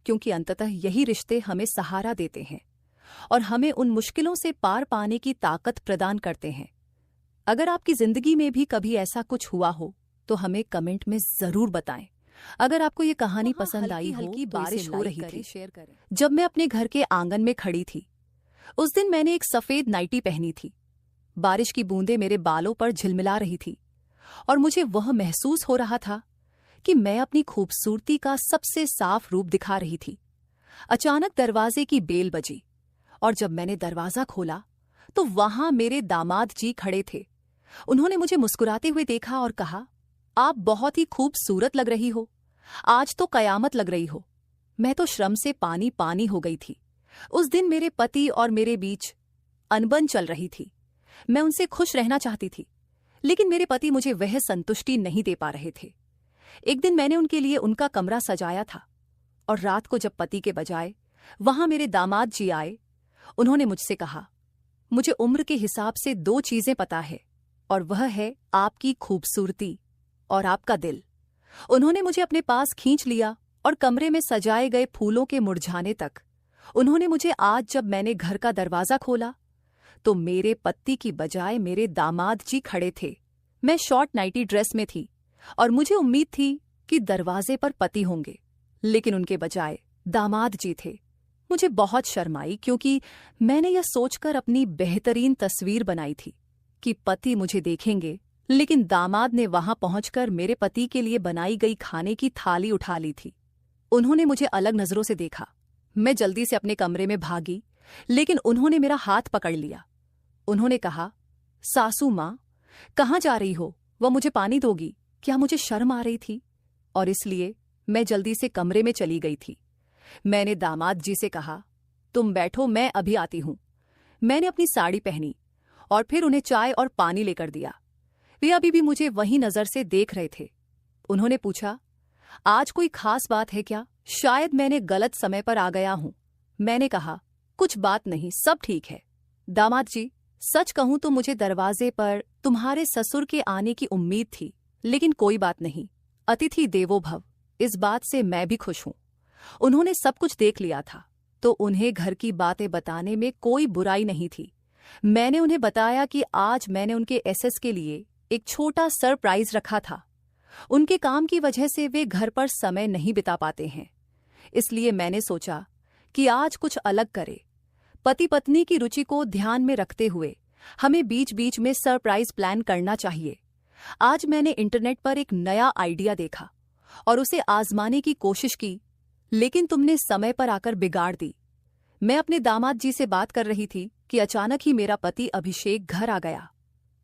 क्योंकि अंततः यही रिश्ते हमें सहारा देते हैं और हमें उन मुश्किलों से पार पाने की ताकत प्रदान करते हैं। अगर आपकी जिंदगी में भी कभी ऐसा कुछ हुआ हो तो हमें कमेंट में जरूर बताएं। अगर आपको ये कहानी पसंद आई हो तो बारिश हो रही थी शेयर करें। जब मैं अपने घर के आंगन में खड़ी थी, उस दिन मैंने एक सफेद नाइटी पहनी थी। बारिश की बूंदें मेरे बालों पर झिलमिला रही थी और मुझे वह महसूस हो रहा था कि मैं अपनी खूबसूरती का सबसे साफ रूप दिखा रही थी। अचानक दरवाजे की बेल बजी और जब मैंने दरवाजा खोला तो वहां मेरे दामाद जी खड़े थे। उन्होंने मुझे मुस्कुराते हुए देखा और कहा, आप बहुत ही खूबसूरत लग रही हो, आज तो कयामत लग रही हो। मैं तो श्रम से पानी पानी हो गई थी। उस दिन मेरे पति और मेरे बीच अनबन चल रही थी। मैं उनसे खुश रहना चाहती थी, लेकिन मेरे पति मुझे वह संतुष्टि नहीं दे पा रहे थे। एक दिन मैंने उनके लिए उनका कमरा सजाया था और रात को जब पति के बजाय वहां मेरे दामाद जी आए, उन्होंने मुझसे कहा, मुझे उम्र के हिसाब से 2 चीजें पता है और वह है आपकी खूबसूरती और आपका दिल। उन्होंने मुझे अपने पास खींच लिया और कमरे में सजाए गए फूलों के मुरझाने तक उन्होंने मुझे आज जब मैंने घर का दरवाजा खोला तो मेरे पति की बजाय मेरे दामाद जी खड़े थे। मैं शॉर्ट नाइटी ड्रेस में थी और मुझे उम्मीद थी कि दरवाजे पर पति होंगे, लेकिन उनके बजाय दामाद जी थे। मुझे बहुत शर्म आई क्योंकि मैंने यह सोचकर अपनी बेहतरीन तस्वीर बनाई थी कि पति मुझे देखेंगे, लेकिन दामाद ने वहां पहुंचकर मेरे पति के लिए बनाई गई खाने की थाली उठा ली थी। उन्होंने मुझे अलग नजरों से देखा। मैं जल्दी से अपने कमरे में भागी, लेकिन उन्होंने मेरा हाथ पकड़ लिया। उन्होंने कहा, सासू माँ, कहाँ जा रही हो? वह मुझे पानी दोगी? क्या मुझे शर्म आ रही थी और इसलिए मैं जल्दी से कमरे में चली गई थी। मैंने दामाद जी से कहा, तुम बैठो, मैं अभी आती हूं। मैंने अपनी साड़ी पहनी और फिर उन्हें चाय और पानी लेकर दिया। वे अभी भी मुझे वही नजर से देख रहे थे। उन्होंने पूछा, आज कोई खास बात है क्या? शायद मैंने गलत समय पर आ गया हूं। मैंने कहा, कुछ बात नहीं, सब ठीक है। दामाद जी, सच कहूं तो मुझे दरवाजे पर तुम्हारे ससुर के आने की उम्मीद थी, लेकिन कोई बात नहीं, अतिथि देवो भव, इस बात से मैं भी खुश हूं। उन्होंने सब कुछ देख लिया था, तो उन्हें घर की बातें बताने में कोई बुराई नहीं थी। मैंने उन्हें बताया कि आज मैंने उनके एसएस के लिए एक छोटा सरप्राइज रखा था। उनके काम की वजह से वे घर पर समय नहीं बिता पाते हैं, इसलिए मैंने सोचा कि आज कुछ अलग करें। पति पत्नी की रुचि को ध्यान में रखते हुए हमें बीच बीच में सरप्राइज प्लान करना चाहिए। आज मैंने इंटरनेट पर एक नया आइडिया देखा और उसे आजमाने की कोशिश की, लेकिन तुमने समय पर आकर बिगाड़ दी। मैं अपने दामाद जी से बात कर रही थी कि अचानक ही मेरा पति अभिषेक घर आ गया।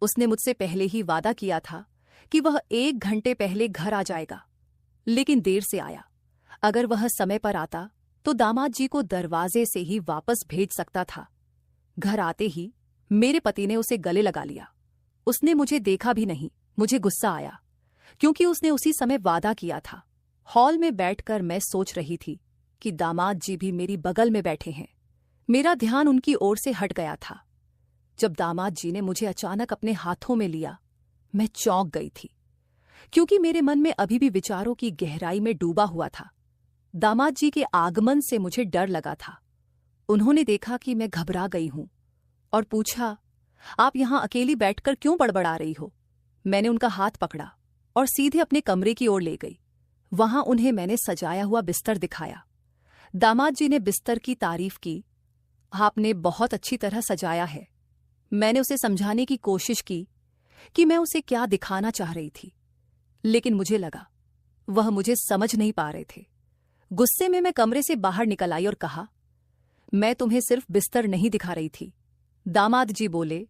उसने मुझसे पहले ही वादा किया था कि वह 1 घंटे पहले घर आ जाएगा, लेकिन देर से आया। अगर वह समय पर आता तो दामाद जी को दरवाजे से ही वापस भेज सकता था। घर आते ही मेरे पति ने उसे गले लगा लिया। उसने मुझे देखा भी नहीं। मुझे गुस्सा आया क्योंकि उसने उसी समय वादा किया था। हॉल में बैठकर मैं सोच रही थी कि दामाद जी भी मेरी बगल में बैठे हैं। मेरा ध्यान उनकी ओर से हट गया था। जब दामाद जी ने मुझे अचानक अपने हाथों में लिया, मैं चौंक गई थी, क्योंकि मेरे मन में अभी भी विचारों की गहराई में डूबा हुआ था। दामाद जी के आगमन से मुझे डर लगा था। उन्होंने देखा कि मैं घबरा गई हूं और पूछा, आप यहां अकेली बैठकर क्यों बड़बड़ा रही हो? मैंने उनका हाथ पकड़ा और सीधे अपने कमरे की ओर ले गई। वहां उन्हें मैंने सजाया हुआ बिस्तर दिखाया। दामाद जी ने बिस्तर की तारीफ की। आपने बहुत अच्छी तरह सजाया है। मैंने उसे समझाने की कोशिश की कि मैं उसे क्या दिखाना चाह रही थी, लेकिन मुझे लगा वह मुझे समझ नहीं पा रहे थे। गुस्से में मैं कमरे से बाहर निकल आई और कहा, मैं तुम्हें सिर्फ बिस्तर नहीं दिखा रही थी। दामाद जी बोले,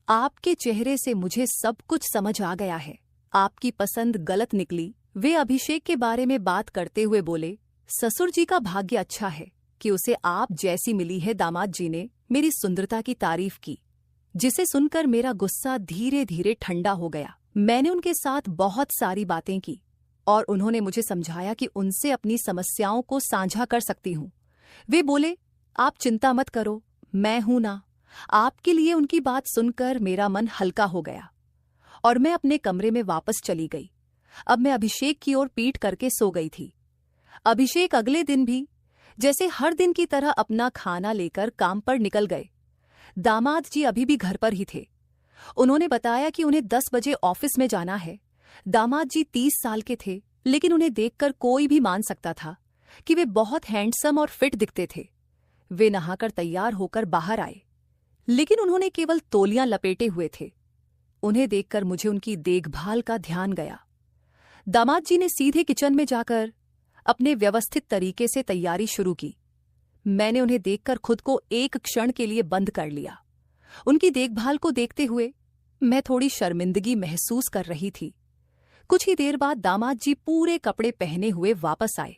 आपके चेहरे से मुझे सब कुछ समझ आ गया है। आपकी पसंद गलत निकली। वे अभिषेक के बारे में बात करते हुए बोले, ससुर जी का भाग्य अच्छा है कि उसे आप जैसी मिली है। दामाद जी ने मेरी सुंदरता की तारीफ की, जिसे सुनकर मेरा गुस्सा धीरे धीरे ठंडा हो गया। मैंने उनके साथ बहुत सारी बातें की और उन्होंने मुझे समझाया कि उनसे अपनी समस्याओं को साझा कर सकती हूँ। वे बोले, आप चिंता मत करो, मैं हूं ना। आपके लिए उनकी बात सुनकर मेरा मन हल्का हो गया और मैं अपने कमरे में वापस चली गई। अब मैं अभिषेक की ओर पीठ करके सो गई थी। अभिषेक अगले दिन भी जैसे हर दिन की तरह अपना खाना लेकर काम पर निकल गए। दामाद जी अभी भी घर पर ही थे। उन्होंने बताया कि उन्हें 10 बजे ऑफिस में जाना है। दामाद जी 30 साल के थे, लेकिन उन्हें देखकर कोई भी मान सकता था कि वे बहुत हैंडसम और फिट दिखते थे। वे नहाकर तैयार होकर बाहर आए, लेकिन उन्होंने केवल तौलियां लपेटे हुए थे। उन्हें देखकर मुझे उनकी देखभाल का ध्यान गया। दामाद जी ने सीधे किचन में जाकर अपने व्यवस्थित तरीके से तैयारी शुरू की। मैंने उन्हें देखकर खुद को एक क्षण के लिए बंद कर लिया। उनकी देखभाल को देखते हुए मैं थोड़ी शर्मिंदगी महसूस कर रही थी। कुछ ही देर बाद दामाद जी पूरे कपड़े पहने हुए वापस आए।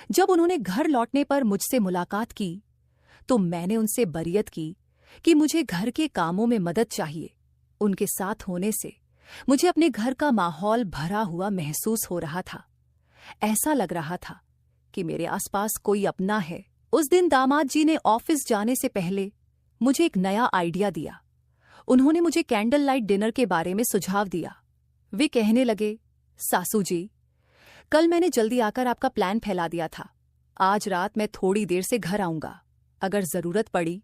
जब उन्होंने घर लौटने पर मुझसे मुलाकात की तो मैंने उनसे बरियत की कि मुझे घर के कामों में मदद चाहिए। उनके साथ होने से मुझे अपने घर का माहौल भरा हुआ महसूस हो रहा था। ऐसा लग रहा था कि मेरे आसपास कोई अपना है। उस दिन दामाद जी ने ऑफिस जाने से पहले मुझे एक नया आइडिया दिया। उन्होंने मुझे कैंडल लाइट डिनर के बारे में सुझाव दिया। वे कहने लगे, सासू जी, कल मैंने जल्दी आकर आपका प्लान फैला दिया था। आज रात मैं थोड़ी देर से घर आऊंगा। अगर जरूरत पड़ी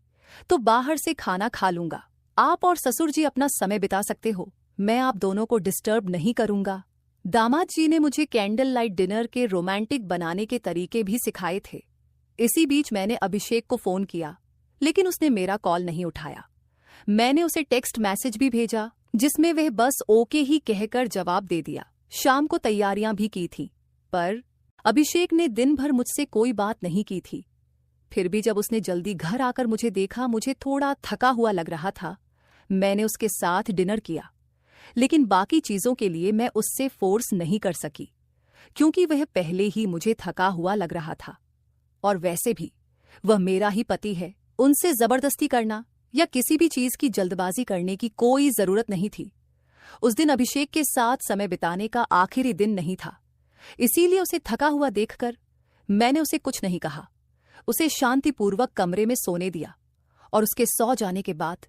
तो बाहर से खाना खा लूंगा। आप और ससुर जी अपना समय बिता सकते हो। मैं आप दोनों को डिस्टर्ब नहीं करूंगा। दामाद जी ने मुझे कैंडल लाइट डिनर के रोमांटिक बनाने के तरीके भी सिखाए थे। इसी बीच मैंने अभिषेक को फोन किया, लेकिन उसने मेरा कॉल नहीं उठाया। मैंने उसे टेक्स्ट मैसेज भी भेजा जिसमें वह बस ओके ही कहकर जवाब दे दिया। शाम को तैयारियां भी की थीं, पर अभिषेक ने दिन भर मुझसे कोई बात नहीं की थी। फिर भी जब उसने जल्दी घर आकर मुझे देखा, मुझे थोड़ा थका हुआ लग रहा था। मैंने उसके साथ डिनर किया, लेकिन बाकी चीजों के लिए मैं उससे फोर्स नहीं कर सकी, क्योंकि वह पहले ही मुझे थका हुआ लग रहा था। और वैसे भी वह मेरा ही पति है। उनसे जबरदस्ती करना या किसी भी चीज की जल्दबाजी करने की कोई जरूरत नहीं थी। उस दिन अभिषेक के साथ समय बिताने का आखिरी दिन नहीं था, इसीलिए उसे थका हुआ देखकर मैंने उसे कुछ नहीं कहा। उसे शांतिपूर्वक कमरे में सोने दिया और उसके सो जाने के बाद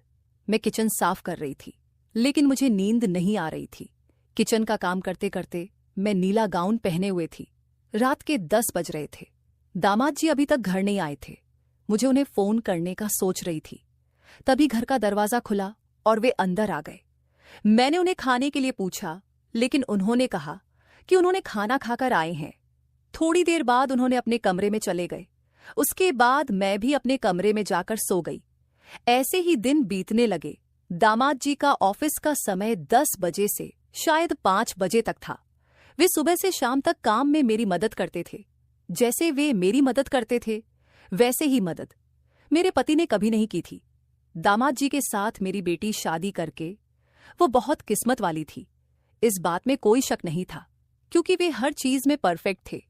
मैं किचन साफ कर रही थी, लेकिन मुझे नींद नहीं आ रही थी। किचन का काम करते करते मैं नीला गाउन पहने हुए थी। रात के 10 बज रहे थे। दामाद जी अभी तक घर नहीं आए थे। मुझे उन्हें फोन करने का सोच रही थी, तभी घर का दरवाजा खुला और वे अंदर आ गए। मैंने उन्हें खाने के लिए पूछा, लेकिन उन्होंने कहा कि उन्होंने खाना खाकर आए हैं। थोड़ी देर बाद उन्होंने अपने कमरे में चले गए। उसके बाद मैं भी अपने कमरे में जाकर सो गई। ऐसे ही दिन बीतने लगे। दामाद जी का ऑफिस का समय 10 बजे से शायद 5 बजे तक था। वे सुबह से शाम तक काम में मेरी मदद करते थे। जैसे वे मेरी मदद करते थे, वैसे ही मदद मेरे पति ने कभी नहीं की थी। दामाद जी के साथ मेरी बेटी शादी करके वो बहुत किस्मत वाली थी, इस बात में कोई शक नहीं था, क्योंकि वे हर चीज में परफेक्ट थे।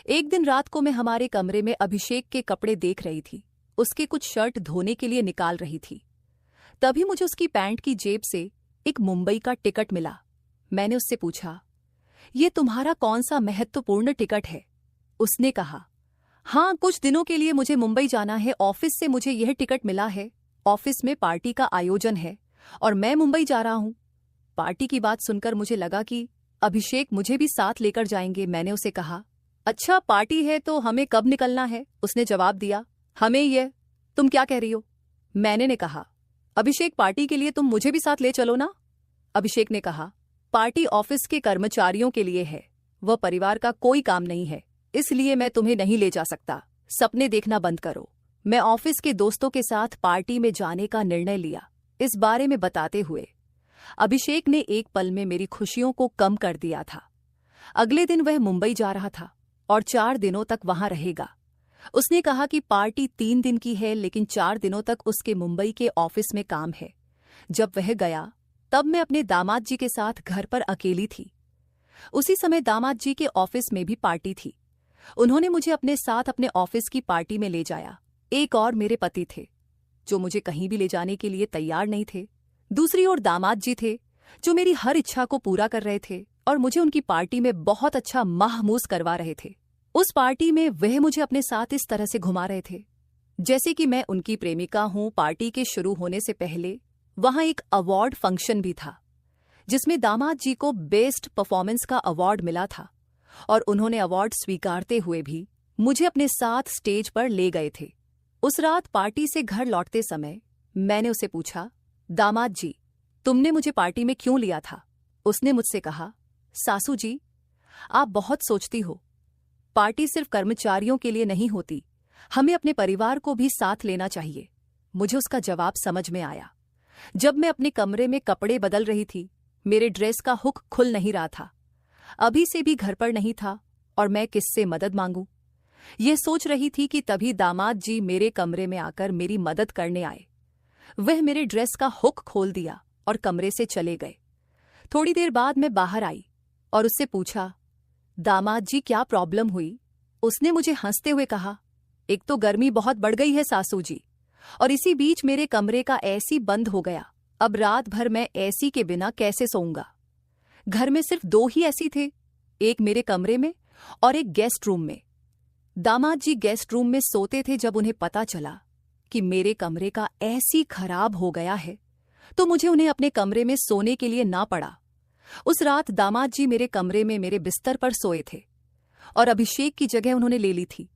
एक दिन रात को मैं हमारे कमरे में अभिषेक के कपड़े देख रही थी। उसके कुछ शर्ट धोने के लिए निकाल रही थी। तभी मुझे उसकी पैंट की जेब से एक मुंबई का टिकट मिला। मैंने उससे पूछा, ये तुम्हारा कौन सा महत्वपूर्ण टिकट है? उसने कहा, हाँ, कुछ दिनों के लिए मुझे मुंबई जाना है। ऑफिस से मुझे यह टिकट मिला है। ऑफिस में पार्टी का आयोजन है और मैं मुंबई जा रहा हूँ। पार्टी की बात सुनकर मुझे लगा कि अभिषेक मुझे भी साथ लेकर जाएंगे। मैंने उसे कहा, अच्छा, पार्टी है तो हमें कब निकलना है? उसने जवाब दिया, हमें ये। तुम क्या कह रही हो? मैंने कहा, अभिषेक, पार्टी के लिए तुम मुझे भी साथ ले चलो ना। अभिषेक ने कहा, पार्टी ऑफिस के कर्मचारियों के लिए है, वह परिवार का कोई काम नहीं है, इसलिए मैं तुम्हें नहीं ले जा सकता। सपने देखना बंद करो। मैं ऑफिस के दोस्तों के साथ पार्टी में जाने का निर्णय लिया। इस बारे में बताते हुए अभिषेक ने एक पल में मेरी खुशियों को कम कर दिया था। अगले दिन वह मुंबई जा रहा था और 4 दिनों तक वहां रहेगा। उसने कहा कि पार्टी 3 दिन की है, लेकिन 4 दिनों तक उसके मुंबई के ऑफिस में काम है। जब वह गया तब मैं अपने दामाद जी के साथ घर पर अकेली थी। उसी समय दामाद जी के ऑफिस में भी पार्टी थी। उन्होंने मुझे अपने साथ अपने ऑफिस की पार्टी में ले जाया। एक और मेरे पति थे, जो मुझे कहीं भी ले जाने के लिए तैयार नहीं थे। दूसरी ओर दामाद जी थे, जो मेरी हर इच्छा को पूरा कर रहे थे और मुझे उनकी पार्टी में बहुत अच्छा महमूस करवा रहे थे। उस पार्टी में वह मुझे अपने साथ इस तरह से घुमा रहे थे जैसे कि मैं उनकी प्रेमिका हूं। पार्टी के शुरू होने से पहले वहां एक अवार्ड फंक्शन भी था, जिसमें दामाद जी को बेस्ट परफॉर्मेंस का अवार्ड मिला था और उन्होंने अवार्ड स्वीकारते हुए भी मुझे अपने साथ स्टेज पर ले गए थे। उस रात पार्टी से घर लौटते समय मैंने उसे पूछा, दामाद जी, तुमने मुझे पार्टी में क्यों लिया था? उसने मुझसे कहा, सासू जी, आप बहुत सोचती हो। पार्टी सिर्फ कर्मचारियों के लिए नहीं होती, हमें अपने परिवार को भी साथ लेना चाहिए। मुझे उसका जवाब समझ में आया। जब मैं अपने कमरे में कपड़े बदल रही थी, मेरे ड्रेस का हुक खुल नहीं रहा था। अभी से भी घर पर नहीं था और मैं किससे मदद मांगूं। ये सोच रही थी कि तभी दामाद जी मेरे कमरे में आकर मेरी मदद करने आए। वह मेरे ड्रेस का हुक खोल दिया और कमरे से चले गए। थोड़ी देर बाद मैं बाहर आई और उससे पूछा, दामाद जी क्या प्रॉब्लम हुई? उसने मुझे हंसते हुए कहा, एक तो गर्मी बहुत बढ़ गई है सासू जी, और इसी बीच मेरे कमरे का एसी बंद हो गया। अब रात भर मैं एसी के बिना कैसे सोऊंगा? घर में सिर्फ 2 ही एसी थे, एक मेरे कमरे में और एक गेस्ट रूम में। दामाद जी गेस्ट रूम में सोते थे। जब उन्हें पता चला कि मेरे कमरे का एसी खराब हो गया है तो मुझे उन्हें अपने कमरे में सोने के लिए ना पड़ा। उस रात दामाद जी मेरे कमरे में मेरे बिस्तर पर सोए थे और अभिषेक की जगह उन्होंने ले ली थी।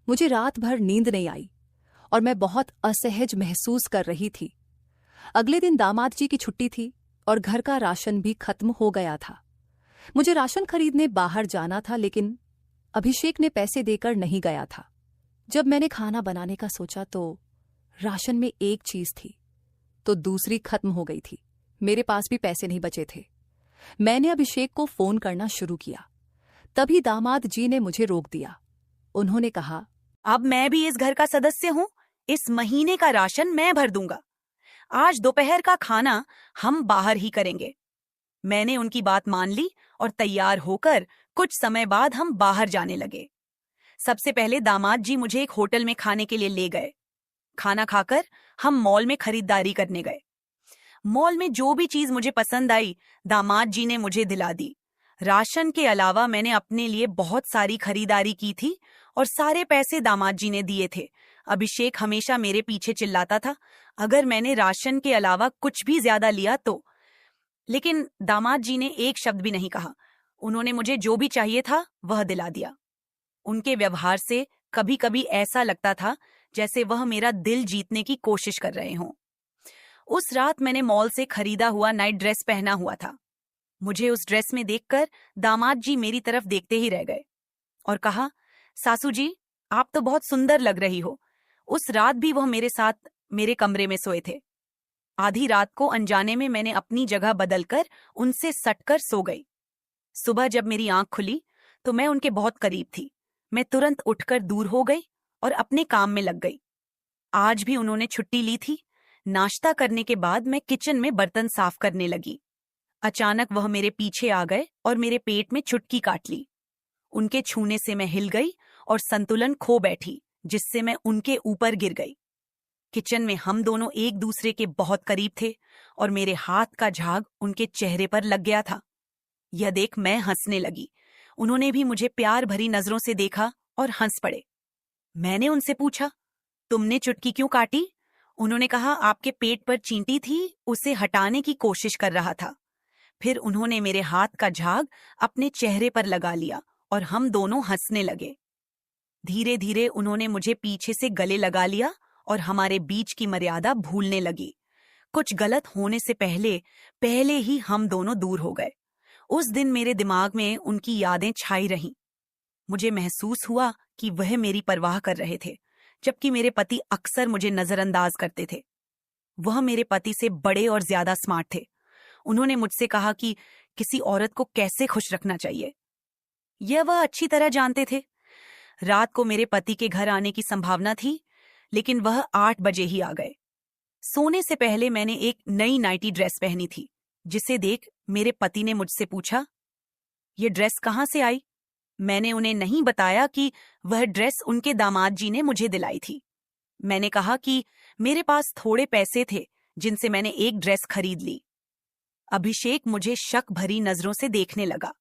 मुझे रात भर नींद नहीं आई और मैं बहुत असहज महसूस कर रही थी। अगले दिन दामाद जी की छुट्टी थी और घर का राशन भी खत्म हो गया था। मुझे राशन खरीदने बाहर जाना था, लेकिन अभिषेक ने पैसे देकर नहीं गया था। जब मैंने खाना बनाने का सोचा तो राशन में एक चीज थी तो दूसरी खत्म हो गई थी। मेरे पास भी पैसे नहीं बचे थे। मैंने अभिषेक को फोन करना शुरू किया। तभी दामाद जी ने मुझे रोक दिया। उन्होंने कहा, अब मैं भी इस घर का सदस्य हूँ। इस महीने का राशन मैं भर दूंगा। आज दोपहर का खाना हम बाहर ही करेंगे। मैंने उनकी बात मान ली और तैयार होकर कुछ समय बाद हम बाहर जाने लगे। सबसे पहले दामाद जी मुझे एक होटल में खाने के लिए ले गए। खाना खाकर हम मॉल में खरीदारी करने गए। मॉल में जो भी चीज मुझे पसंद आई दामाद जी ने मुझे दिला दी। राशन के अलावा मैंने अपने लिए बहुत सारी खरीदारी की थी और सारे पैसे दामाद जी ने दिए थे। अभिषेक हमेशा मेरे पीछे चिल्लाता था अगर मैंने राशन के अलावा कुछ भी ज्यादा लिया तो, लेकिन दामाद जी ने एक शब्द भी नहीं कहा। उन्होंने मुझे जो भी चाहिए था वह दिला दिया। उनके व्यवहार से कभी कभी ऐसा लगता था जैसे वह मेरा दिल जीतने की कोशिश कर रहे हों। उस रात मैंने मॉल से खरीदा हुआ नाइट ड्रेस पहना हुआ था। मुझे उस ड्रेस में देखकर दामाद जी मेरी तरफ देखते ही रह गए और कहा, सासू जी आप तो बहुत सुंदर लग रही हो। उस रात भी वह मेरे साथ मेरे कमरे में सोए थे। आधी रात को अनजाने में मैंने अपनी जगह बदलकर उनसे सटकर सो गई। सुबह जब मेरी आंख खुली तो मैं उनके बहुत करीब थी। मैं तुरंत उठकर दूर हो गई और अपने काम में लग गई। आज भी उन्होंने छुट्टी ली थी। नाश्ता करने के बाद मैं किचन में बर्तन साफ करने लगी। अचानक वह मेरे पीछे आ गए और मेरे पेट में चुटकी काट ली। उनके छूने से मैं हिल गई और संतुलन खो बैठी, जिससे मैं उनके ऊपर गिर गई। किचन में हम दोनों एक दूसरे के बहुत करीब थे और मेरे हाथ का झाग उनके चेहरे पर लग गया था। यह देख मैं हंसने लगी। उन्होंने भी मुझे प्यार भरी नजरों से देखा और हंस पड़े। मैंने उनसे पूछा, तुमने चुटकी क्यों काटी? उन्होंने कहा, आपके पेट पर चींटी थी, उसे हटाने की कोशिश कर रहा था। फिर उन्होंने मेरे हाथ का झाग अपने चेहरे पर लगा लिया और हम दोनों हंसने लगे। धीरे धीरे उन्होंने मुझे पीछे से गले लगा लिया और हमारे बीच की मर्यादा भूलने लगी। कुछ गलत होने से पहले ही हम दोनों दूर हो गए। उस दिन मेरे दिमाग में उनकी यादें छाई रहीं। मुझे महसूस हुआ कि वह मेरी परवाह कर रहे थे, जबकि मेरे पति अक्सर मुझे नजरअंदाज करते थे। वह मेरे पति से बड़े और ज्यादा स्मार्ट थे। उन्होंने मुझसे कहा कि किसी औरत को कैसे खुश रखना चाहिए। यह वह अच्छी तरह जानते थे। रात को मेरे पति के घर आने की संभावना थी, लेकिन वह 8 बजे ही आ गए। सोने से पहले मैंने एक नई नाइटी ड्रेस पहनी थी, जिसे देख मेरे पति ने मुझसे पूछा, ये ड्रेस कहाँ से आई? मैंने उन्हें नहीं बताया कि वह ड्रेस उनके दामाद जी ने मुझे दिलाई थी। मैंने कहा कि मेरे पास थोड़े पैसे थे जिनसे मैंने एक ड्रेस खरीद ली। अभिषेक मुझे शक भरी नजरों से देखने लगा,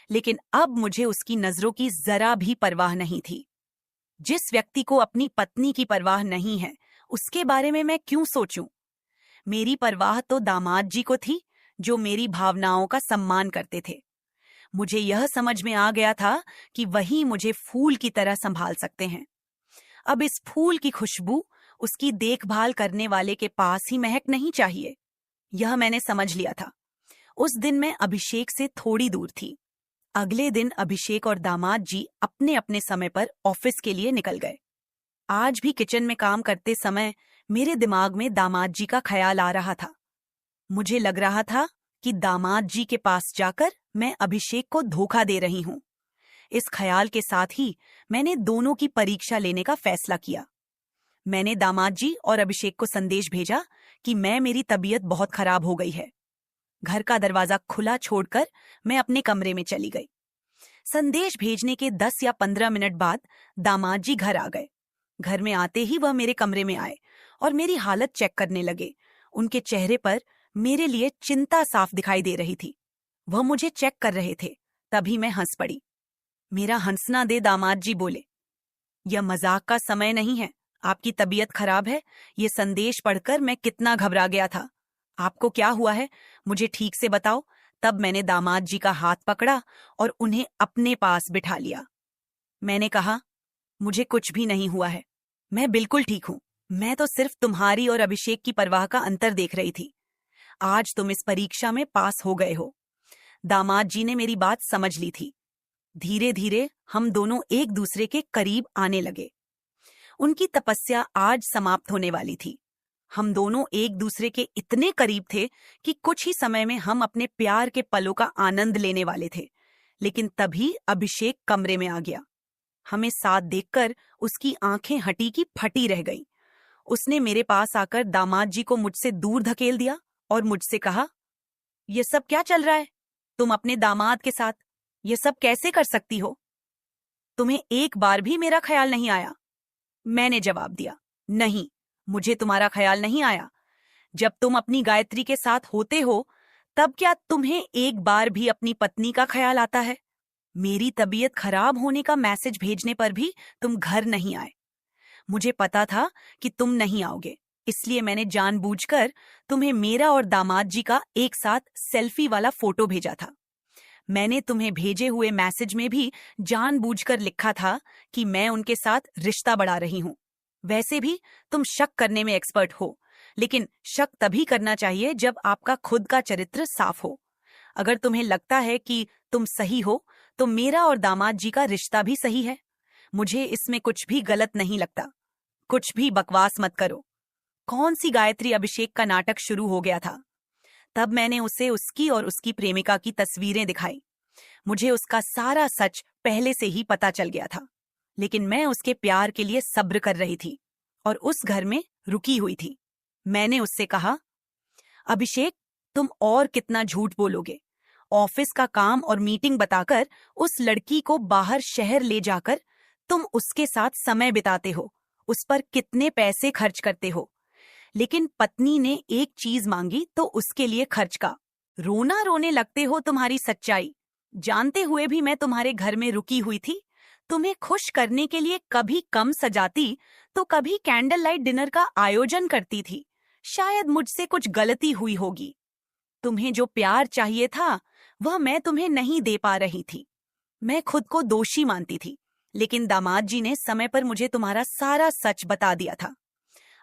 लेकिन अब मुझे उसकी नजरों की जरा भी परवाह नहीं थी। जिस व्यक्ति को अपनी पत्नी की परवाह नहीं है, उसके बारे में मैं क्यों सोचूं? मेरी परवाह तो दामाद जी को थी, जो मेरी भावनाओं का सम्मान करते थे। मुझे यह समझ में आ गया था कि वही मुझे फूल की तरह संभाल सकते हैं। अब इस फूल की खुशबू उसकी देखभाल करने वाले के पास ही महक नहीं चाहिए। यह मैंने समझ लिया था। उस दिन मैं अभिषेक से थोड़ी दूर थी। अगले दिन अभिषेक और दामाद जी अपने अपने समय पर ऑफिस के लिए निकल गए। आज भी किचन में काम करते समय मेरे दिमाग में दामाद जी का ख्याल आ रहा था। मुझे लग रहा था कि दामाद जी के पास जाकर मैं अभिषेक को धोखा दे रही हूं। इस ख्याल के साथ ही मैंने दोनों की परीक्षा लेने का फैसला किया। मैंने दामाद जी और अभिषेक को संदेश भेजा कि मेरी तबीयत बहुत खराब हो गई है। घर का दरवाजा खुला छोड़कर मैं अपने कमरे में चली गई। संदेश भेजने के 10 या 15 मिनट बाद दामाद जी घर आ गए। घर में आते ही वह मेरे कमरे में आए और मेरी हालत चेक करने लगे। उनके चेहरे पर मेरे लिए चिंता साफ दिखाई दे रही थी। वह मुझे चेक कर रहे थे। तभी मैं हंस पड़ी। मेरा हंसना दे दामाद जी बोले, यह मजाक का समय नहीं है। आपकी तबीयत खराब है। ये संदेश पढ़कर मैं कितना घबरा गया था। आपको क्या हुआ है, मुझे ठीक से बताओ। तब मैंने दामाद जी का हाथ पकड़ा और उन्हें अपने पास बिठा लिया। मैंने कहा, मुझे कुछ भी नहीं हुआ है। मैं बिल्कुल ठीक हूं। मैं तो सिर्फ तुम्हारी और अभिषेक की परवाह का अंतर देख रही थी। आज तुम इस परीक्षा में पास हो गए हो। दामाद जी ने मेरी बात समझ ली थी। धीरे धीरे हम दोनों एक दूसरे के करीब आने लगे। उनकी तपस्या आज समाप्त होने वाली थी। हम दोनों एक दूसरे के इतने करीब थे कि कुछ ही समय में हम अपने प्यार के पलों का आनंद लेने वाले थे। लेकिन तभी अभिषेक कमरे में आ गया। हमें साथ देखकर उसकी आंखें हटी की फटी रह गईं। उसने मेरे पास आकर दामाद जी को मुझसे दूर धकेल दिया और मुझसे कहा, ये सब क्या चल रहा है? तुम अपने दामाद के साथ ये सब कैसे कर सकती हो? तुम्हें एक बार भी मेरा ख्याल नहीं आया? मैंने जवाब दिया, नहीं, मुझे तुम्हारा ख्याल नहीं आया। जब तुम अपनी गायत्री के साथ होते हो तब क्या तुम्हें एक बार भी अपनी पत्नी का ख्याल आता है? मेरी तबीयत खराब होने का मैसेज भेजने पर भी तुम घर नहीं आए। मुझे पता था कि तुम नहीं आओगे, इसलिए मैंने जानबूझकर तुम्हें मेरा और दामाद जी का एक साथ सेल्फी वाला फोटो भेजा था। मैंने तुम्हें भेजे हुए मैसेज में भी जानबूझकर लिखा था कि मैं उनके साथ रिश्ता बढ़ा रही हूं। वैसे भी तुम शक करने में एक्सपर्ट हो, लेकिन शक तभी करना चाहिए जब आपका खुद का चरित्र साफ हो। अगर तुम्हें लगता है कि तुम सही हो तो मेरा और दामाद जी का रिश्ता भी सही है। मुझे इसमें कुछ भी गलत नहीं लगता। कुछ भी बकवास मत करो। कौन सी गायत्री अभिषेक का नाटक शुरू हो गया था। तब मैंने उसे उसकी और उसकी प्रेमिका की तस्वीरें दिखाई। मुझे उसका सारा सच पहले से ही पता चल गया था, लेकिन मैं उसके प्यार के लिए सब्र कर रही थी और उस घर में रुकी हुई थी। मैंने उससे कहा, अभिषेक, तुम और कितना झूठ बोलोगे? ऑफिस का काम और मीटिंग बताकर उस लड़की को बाहर शहर ले जाकर तुम उसके साथ समय बिताते हो, उस पर कितने पैसे खर्च करते हो। लेकिन पत्नी ने एक चीज मांगी तो उसके लिए खर्च का रोना रोने लगते हो। तुम्हारी सच्चाई जानते हुए भी मैं तुम्हारे घर में रुकी हुई थी। तुम्हें खुश करने के लिए कभी कम सजाती तो कभी कैंडल लाइट डिनर का आयोजन करती थी। शायद मुझसे कुछ गलती हुई होगी। तुम्हें जो प्यार चाहिए था वह मैं तुम्हें नहीं दे पा रही थी। मैं खुद को दोषी मानती थी, लेकिन दामाद जी ने समय पर मुझे तुम्हारा सारा सच बता दिया था।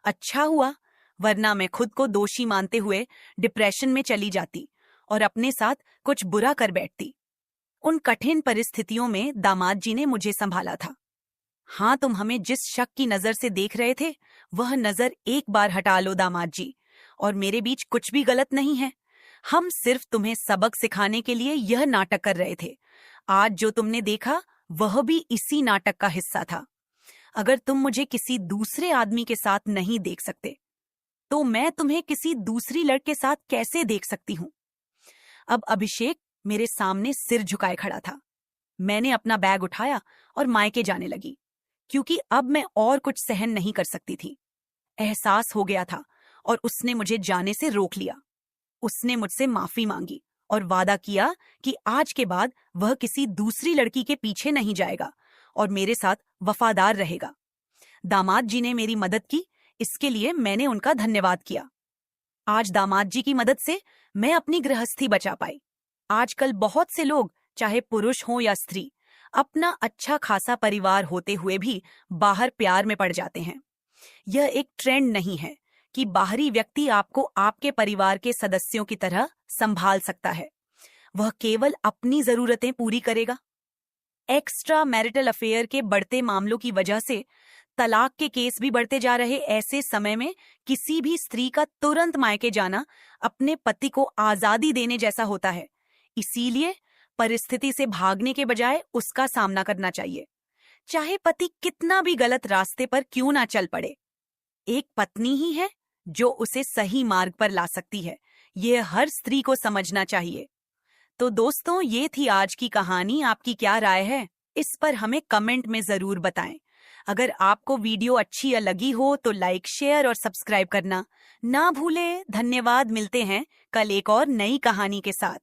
अच्छा हुआ, वरना मैं खुद को दोषी मानते हुए डिप्रेशन में चली जाती और अपने साथ कुछ बुरा कर बैठती। उन कठिन परिस्थितियों में दामाद जी ने मुझे संभाला था। हाँ, तुम हमें जिस शक की नजर से देख रहे थे वह नजर एक बार हटा लो दामाद जी, और मेरे बीच कुछ भी गलत नहीं है। हम सिर्फ तुम्हें सबक सिखाने के लिए यह नाटक कर रहे थे। आज जो तुमने देखा वह भी इसी नाटक का हिस्सा था। अगर तुम मुझे किसी दूसरे आदमी के साथ नहीं देख सकते तो मैं तुम्हें किसी दूसरी लड़के के साथ कैसे देख सकती हूं? अब अभिषेक मेरे सामने सिर झुकाए खड़ा था। मैंने अपना बैग उठाया और मायके जाने लगी, क्योंकि अब मैं और कुछ सहन नहीं कर सकती थी। एहसास हो गया था और उसने मुझे जाने से रोक लिया। उसने मुझसे माफी मांगी और वादा किया कि आज के बाद वह किसी दूसरी लड़की के पीछे नहीं जाएगा और मेरे साथ वफादार रहेगा। दामाद जी ने मेरी मदद की, इसके लिए मैंने उनका धन्यवाद किया। आज दामाद जी की मदद से मैं अपनी गृहस्थी बचा पाई। आजकल बहुत से लोग, चाहे पुरुष हो या स्त्री, अपना अच्छा खासा परिवार होते हुए भी बाहर प्यार में पड़ जाते हैं। यह एक ट्रेंड नहीं है कि बाहरी व्यक्ति आपको आपके परिवार के सदस्यों की तरह संभाल सकता है। वह केवल अपनी जरूरतें पूरी करेगा। एक्स्ट्रा मैरिटल अफेयर के बढ़ते मामलों की वजह से तलाक के केस भी बढ़ते जा रहे ऐसे समय में किसी भी स्त्री का तुरंत मायके जाना अपने पति को आजादी देने जैसा होता है। इसीलिए परिस्थिति से भागने के बजाय उसका सामना करना चाहिए, चाहे पति कितना भी गलत रास्ते पर क्यों ना चल पड़े। एक पत्नी ही है जो उसे सही मार्ग पर ला सकती है, यह हर स्त्री को समझना चाहिए। तो दोस्तों, ये थी आज की कहानी। आपकी क्या राय है इस पर हमें कमेंट में जरूर बताएं। अगर आपको वीडियो अच्छी लगी हो तो लाइक, शेयर और सब्सक्राइब करना ना भूलें। धन्यवाद। मिलते हैं कल एक और नई कहानी के साथ।